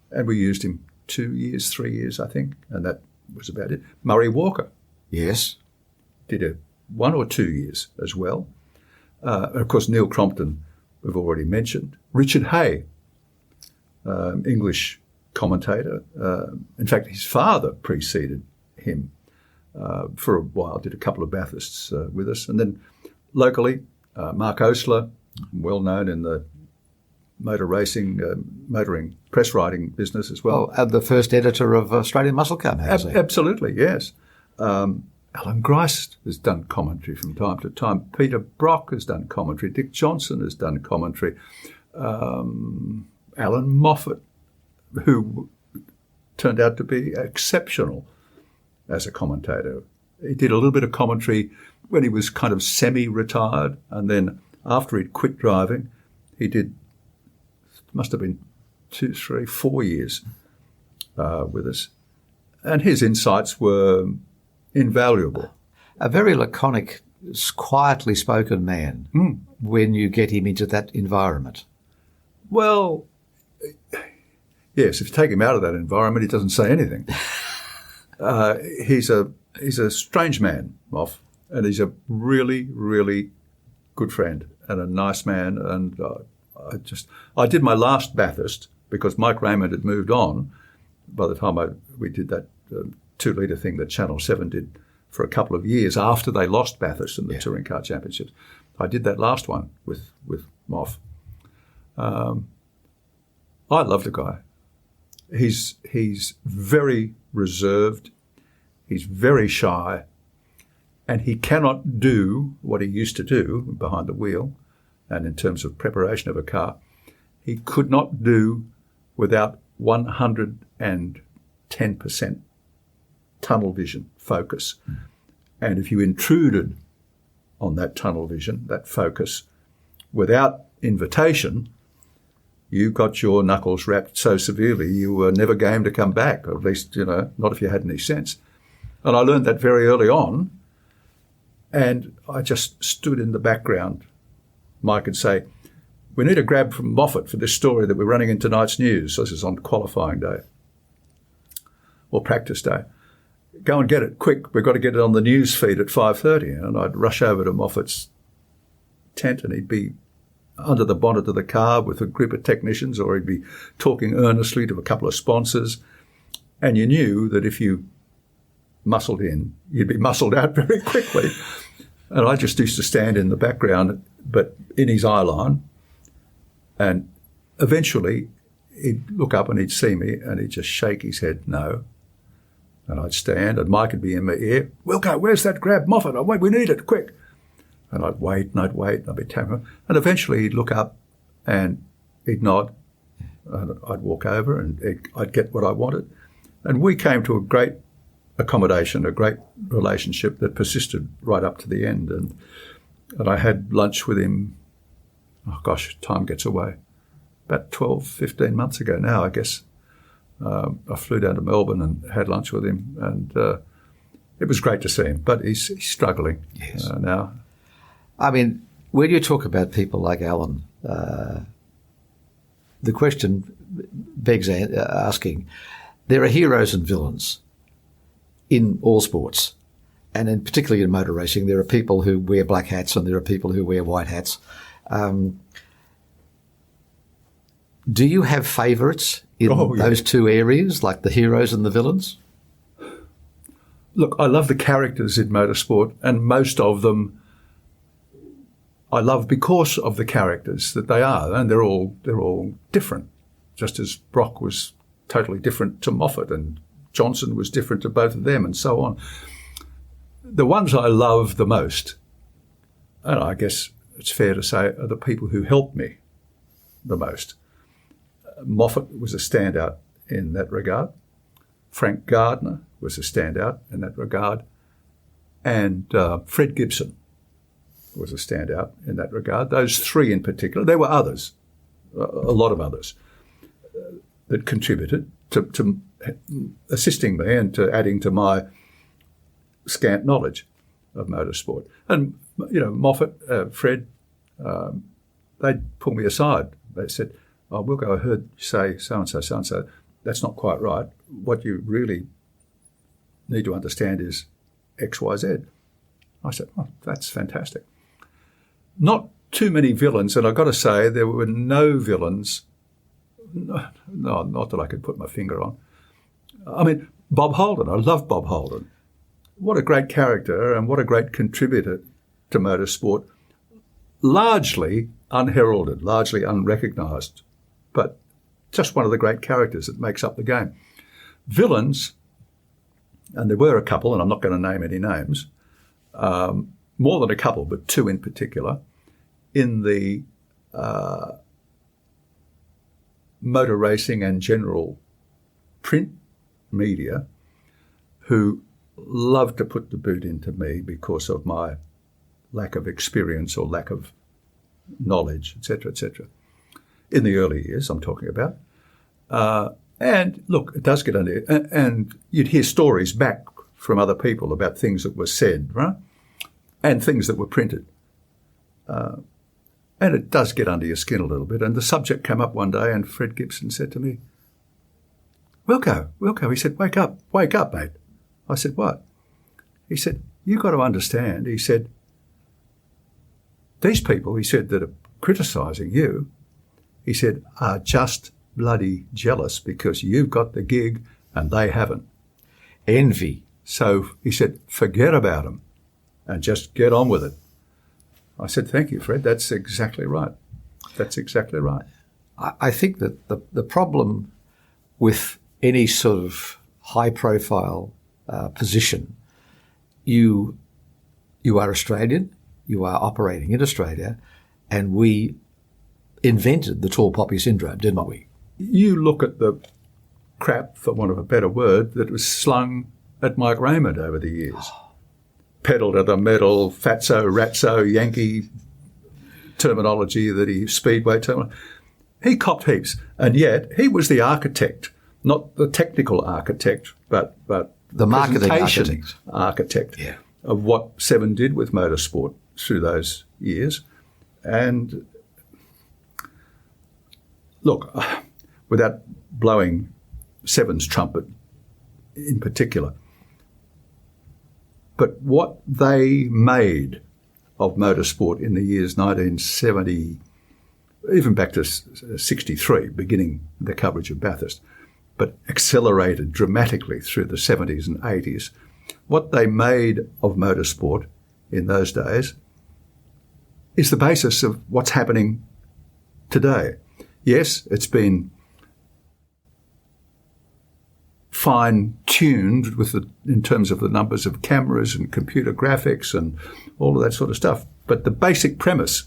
And we used him 2 years, 3 years, I think, and that was about it. Murray Walker. Yes. Did 1 or 2 years as well. Of course, Neil Crompton, we've already mentioned. Richard Hay, English commentator. In fact, his father preceded him for a while, did a couple of Bathursts with us. And then locally, Mark Osler, well known in the motor racing, motoring press writing business as well. And the first editor of Australian Muscle Car magazine. Absolutely, yes. Alan Grice has done commentary from time to time. Peter Brock has done commentary. Dick Johnson has done commentary. Alan Moffat, who turned out to be exceptional as a commentator. He did a little bit of commentary when he was kind of semi-retired, and then after he'd quit driving, he did, must have been 2, 3, 4 years with us. And his insights were invaluable. A very laconic, quietly spoken man when you get him into that environment. Well, yes, if you take him out of that environment, he doesn't say anything. He's a strange man, Moff, and he's a really, really good friend and a nice man. And I did my last Bathurst because Mike Raymond had moved on by the time we did that 2-litre thing that Channel 7 did for a couple of years after they lost Bathurst in the Touring Car Championships. I did that last one with Moff. I love the guy. He's very reserved. He's very shy, and he cannot do what he used to do behind the wheel. And in terms of preparation of a car, he could not do without 110% tunnel vision focus. And if you intruded on that tunnel vision, that focus, without invitation, you got your knuckles rapped so severely you were never game to come back, or at least, not if you had any sense. And I learned that very early on, and I just stood in the background. Mike would say, "We need a grab from Moffat for this story that we're running in tonight's news." This is on qualifying day or practice day. "Go and get it, quick. We've got to get it on the news feed at 5:30. And I'd rush over to Moffat's tent, and he'd be under the bonnet of the car with a group of technicians, or he'd be talking earnestly to a couple of sponsors. And you knew that if you muscled in, you'd be muscled out very quickly. And I just used to stand in the background, but in his eye line. And eventually he'd look up and he'd see me and he'd just shake his head, no. And I'd stand and Mike would be in my ear, "Wilko, where's that grab? Moffat, oh, wait, we need it, quick." And I'd wait and I'd wait and I'd be tapping him. And eventually he'd look up and he'd nod. And I'd walk over and I'd get what I wanted. And we came to a great accommodation, a great relationship that persisted right up to the end. And I had lunch with him, time gets away, about 12, 15 months ago now, I guess. I flew down to Melbourne and had lunch with him, and it was great to see him. But he's struggling now. I mean, when you talk about people like Alan, the question begs asking, there are heroes and villains in all sports, and in particularly in motor racing, there are people who wear black hats and there are people who wear white hats. Do you have favourites in those two areas, like the heroes and the villains? Look, I love the characters in motorsport, and most of them I love because of the characters that they are, and they're all different, just as Brock was totally different to Moffat, and Johnson was different to both of them, and so on. The ones I love the most, and I guess it's fair to say, are the people who helped me the most. Moffat was a standout in that regard. Frank Gardner was a standout in that regard. And Fred Gibson was a standout in that regard. Those three in particular. There were others, a lot of others, that contributed to assisting me and to adding to my scant knowledge of motorsport. And, Moffat, Fred, they'd pull me aside. They said, "Oh, Wilko, I heard you say so-and-so, so-and-so. That's not quite right. What you really need to understand is X, Y, Z." I said, "Oh, that's fantastic." Not too many villains, and I've got to say there were no villains, no, not that I could put my finger on. I mean, Bob Holden. I love Bob Holden. What a great character and what a great contributor to motorsport. Largely unheralded, largely unrecognised but just one of the great characters that makes up the game. Villains, and there were a couple, and I'm not going to name any names, more than a couple, but two in particular, in the motor racing and general print media, who loved to put the boot into me because of my lack of experience or lack of knowledge, etc., etc. In the early years, I'm talking about. And look, it does get under, and you'd hear stories back from other people about things that were said, right? And things that were printed. And it does get under your skin a little bit. And the subject came up one day and Fred Gibson said to me, Wilko, he said, wake up, mate. I said, what? He said, you've got to understand. He said, these people, he said, that are criticising you, he said, are just bloody jealous because you've got the gig and they haven't. Envy. So he said, forget about them and just get on with it. I said, thank you, Fred. That's exactly right. That's exactly right. I think that the problem with any sort of high-profile position, you are Australian, you are operating in Australia, and we invented the tall poppy syndrome, didn't we? You look at the crap, for want of a better word, that was slung at Mike Raymond over the years. Pedal to the metal, fatso, ratso, Yankee terminology that he, speedway terminology. He copped heaps, and yet he was the architect, not the technical architect, but the marketing architect. Yeah. Of what Seven did with motorsport through those years. And look, without blowing Seven's trumpet in particular, but what they made of motorsport in the years 1970, even back to 63, beginning the coverage of Bathurst, but accelerated dramatically through the 70s and 80s, what they made of motorsport in those days is the basis of what's happening today. Yes, it's been fine-tuned in terms of the numbers of cameras and computer graphics and all of that sort of stuff. But the basic premise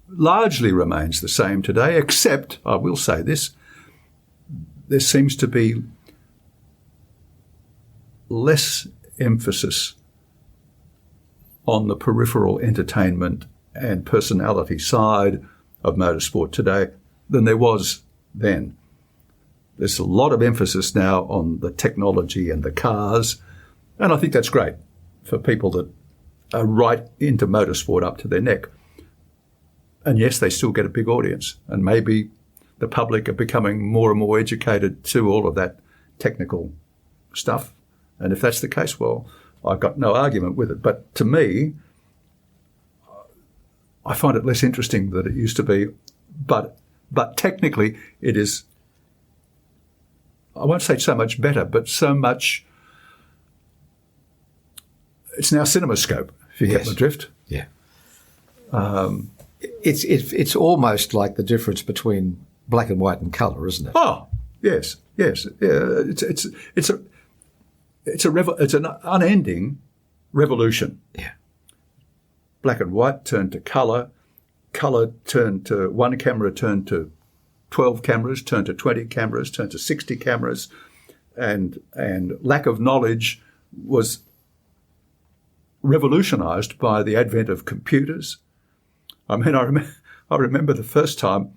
largely remains the same today, except, I will say this, there seems to be less emphasis on the peripheral entertainment and personality side of motorsport today than there was then. There's a lot of emphasis now on the technology and the cars, and I think that's great for people that are right into motorsport up to their neck. And yes, they still get a big audience, and maybe the public are becoming more and more educated to all of that technical stuff. And if that's the case, well, I've got no argument with it. But to me, I find it less interesting than it used to be. But technically, it is, I won't say so much better, but so much, it's now CinemaScope, if you get my drift. Yeah. It's almost like the difference between black and white and colour, isn't it? Oh, yes. Yeah, it's an unending revolution. Yeah. Black and white turned to colour turned to one camera, turned to 12 cameras, turned to 20 cameras, turned to 60 cameras, and lack of knowledge was revolutionised by the advent of computers. I mean, I remember the first time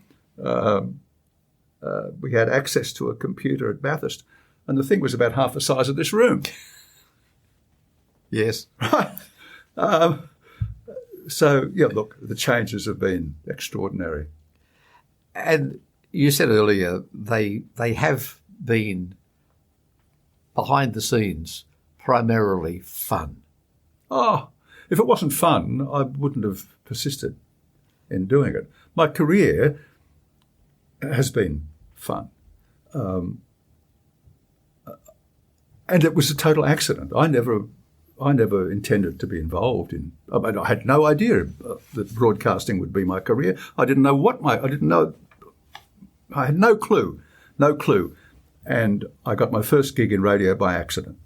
we had access to a computer at Bathurst, and the thing was about half the size of this room. Yes. Right. So, yeah, look, the changes have been extraordinary. And you said earlier they have been behind the scenes primarily fun. Oh, if it wasn't fun, I wouldn't have persisted in doing it. My career has been fun. And it was a total accident. I never I never intended to be involved in. I mean, I had no idea that broadcasting would be my career. I had no clue. And I got my first gig in radio by accident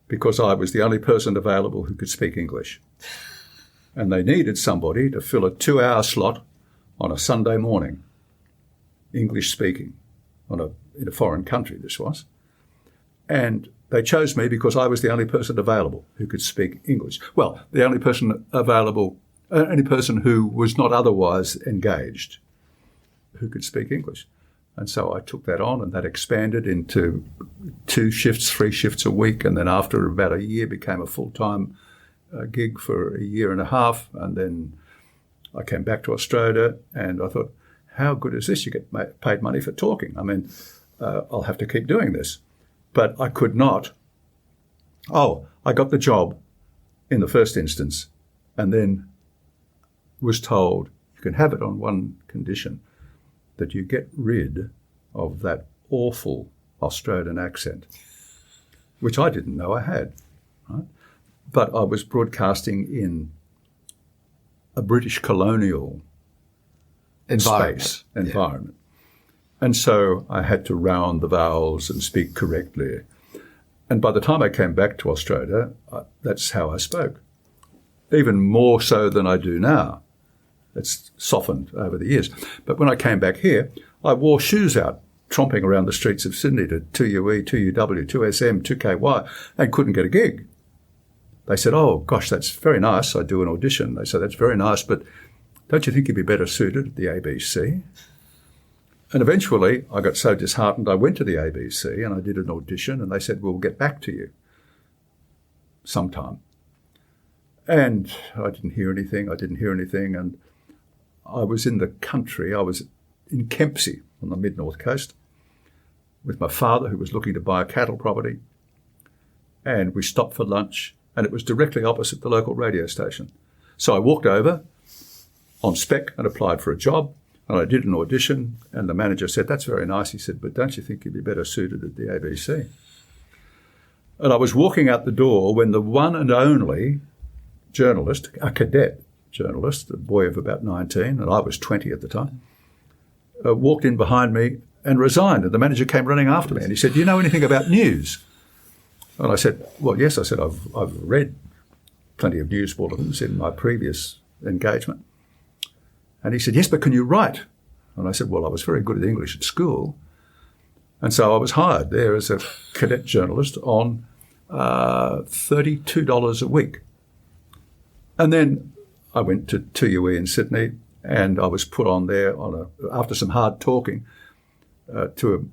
because I was the only person available who could speak English. And they needed somebody to fill a 2-hour slot on a Sunday morning, English speaking, in a foreign country this was. And they chose me because I was the only person available who could speak English. Well, the only person available, any person who was not otherwise engaged who could speak English. And so I took that on, and that expanded into 2 shifts, 3 shifts a week. And then after about a year became a full-time gig for a year and a half. And then I came back to Australia and I thought, how good is this? You get paid money for talking. I mean, I'll have to keep doing this. But I could not. I got the job in the first instance and then was told you can have it on one condition, that you get rid of that awful Australian accent, which I didn't know I had. Right? But I was broadcasting in a British colonial environment. Yeah. And so I had to round the vowels and speak correctly. And by the time I came back to Australia, that's how I spoke, even more so than I do now. It's softened over the years. But when I came back here, I wore shoes out, tromping around the streets of Sydney to 2UE, 2UW, 2SM, 2KY, and couldn't get a gig. They said, oh, gosh, that's very nice. I do an audition. They said, that's very nice, but don't you think you'd be better suited at the ABC? And eventually I got so disheartened, I went to the ABC and I did an audition, and they said, we'll get back to you sometime. And I didn't hear anything. And I was in the country. I was in Kempsey on the mid-north coast with my father, who was looking to buy a cattle property. And we stopped for lunch, and it was directly opposite the local radio station. So I walked over on spec and applied for a job. And I did an audition, and the manager said, that's very nice. He said, but don't you think you'd be better suited at the ABC? And I was walking out the door when the one and only journalist, a cadet journalist, a boy of about 19, and I was 20 at the time, walked in behind me and resigned. And the manager came running after me, and he said, do you know anything about news? And I said, well, yes. I said, I've read plenty of news bulletins in my previous engagement. And he said, yes, but can you write? And I said, well, I was very good at English at school. And so I was hired there as a cadet journalist on $32 a week. And then I went to 2UE in Sydney, and I was put on there after some hard talking to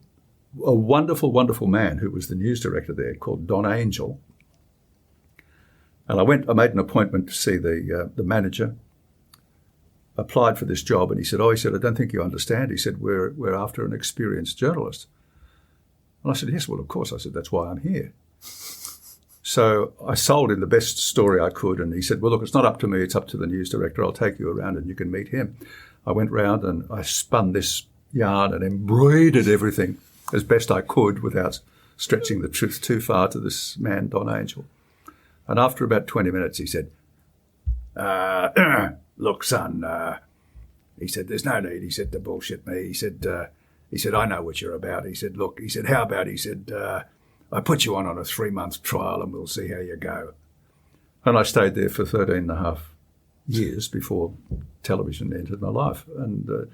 a wonderful, wonderful man who was the news director there called Don Angel. And I made an appointment to see the manager, applied for this job, and he said, I don't think you understand. He said, we're after an experienced journalist. And I said, yes, well, of course. I said, that's why I'm here. So I sold him the best story I could, and he said, well, look, it's not up to me, it's up to the news director. I'll take you around and you can meet him. I went round and I spun this yarn and embroidered everything as best I could without stretching the truth too far to this man, Don Angel. And after about 20 minutes, he said, look, son, he said, there's no need, he said, to bullshit me. He said, I know what you're about. He said, look, he said, how about, he said, I put you on a 3-month trial and we'll see how you go. And I stayed there for 13 and a half years before television entered my life. And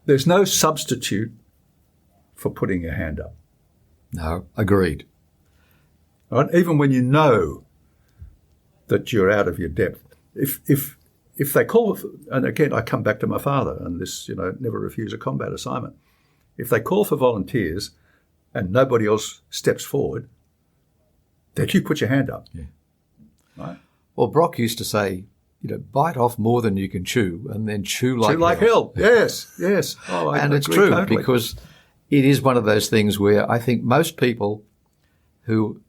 there's no substitute for putting your hand up. No, agreed. Right? Even when you know that you're out of your depth. If they call, and again, I come back to my father and this, never refuse a combat assignment. If they call for volunteers and nobody else steps forward, then you put your hand up. Yeah. Right? Well, Brock used to say, bite off more than you can chew and then chew like hell. Yes, yes. Oh, and it's true totally. Because it is one of those things where I think most people who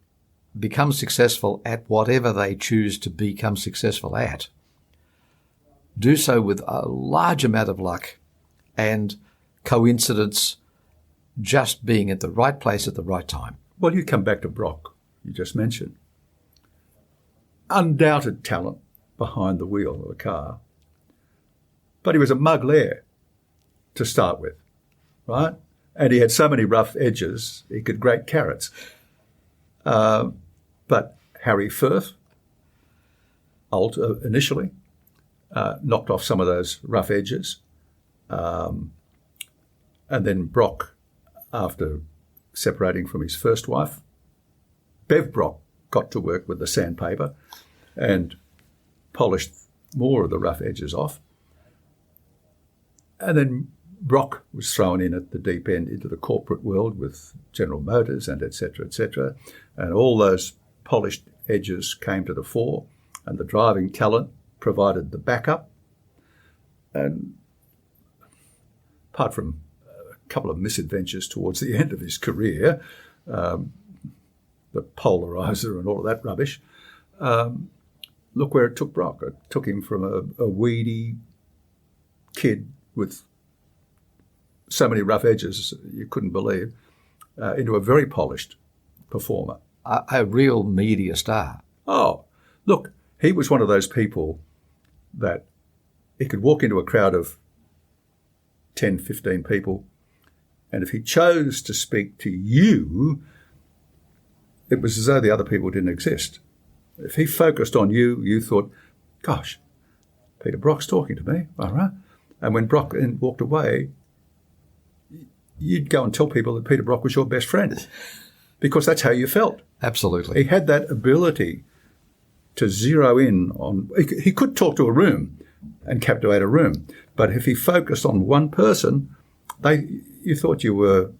become successful at whatever they choose to become successful at do so with a large amount of luck and coincidence, just being at the right place at the right time. Well, you come back to Brock. you just mentioned. Undoubted talent behind the wheel of a car. But he was a mug lair to start with, right? And he had so many rough edges, he could grate carrots. But Harry Firth, initially, knocked off some of those rough edges. And then Brock, after separating from his first wife, Bev Brock got to work with the sandpaper and polished more of the rough edges off. And then Brock was thrown in at the deep end into the corporate world with General Motors and et cetera, and all those polished edges came to the fore, and the driving talent provided the backup. And apart from a couple of misadventures towards the end of his career, the polarizer and all of that rubbish, look where it took Brock. It took him from a weedy kid with so many rough edges you couldn't believe, into a very polished performer. A real media star. Oh, look, he was one of those people that he could walk into a crowd of 10, 15 people, and if he chose to speak to you, it was as though the other people didn't exist. If he focused on you, you thought, gosh, Peter Brock's talking to me, all right? And when Brock walked away, you'd go and tell people that Peter Brock was your best friend because that's how you felt. Absolutely. He had that ability to zero in on... He could talk to a room and captivate a room, but if he focused on one person, you thought you were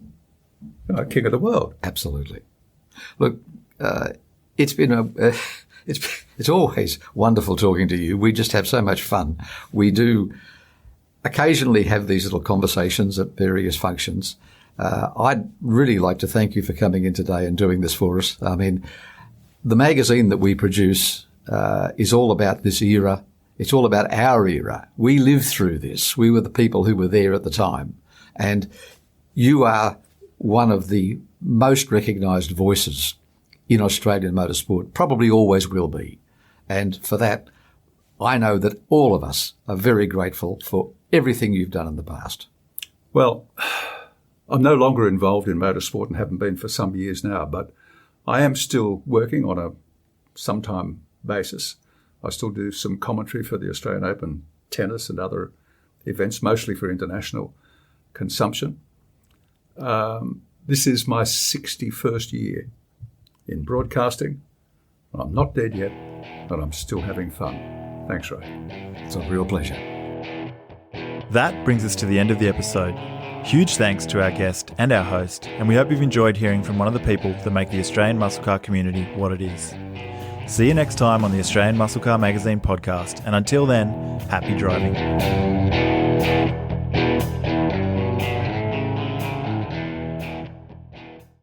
king of the world. Absolutely. Look, it's been it's always wonderful talking to you. We just have so much fun. We do occasionally have these little conversations at various functions. I'd really like to thank you for coming in today and doing this for us. I mean, the magazine that we produce is all about this era. It's all about our era. We lived through this. We were the people who were there at the time. And you are one of the most recognised voices in Australian motorsport, probably always will be. And for that, I know that all of us are very grateful for everything you've done in the past. Well, I'm no longer involved in motorsport and haven't been for some years now, but I am still working on a sometime basis. I still do some commentary for the Australian Open tennis and other events, mostly for international consumption. This is my 61st year in broadcasting. I'm not dead yet, but I'm still having fun. Thanks, Ray. It's a real pleasure. That brings us to the end of the episode. Huge thanks to our guest and our host, and we hope you've enjoyed hearing from one of the people that make the Australian muscle car community what it is. See you next time on the Australian Muscle Car Magazine podcast, and until then, happy driving.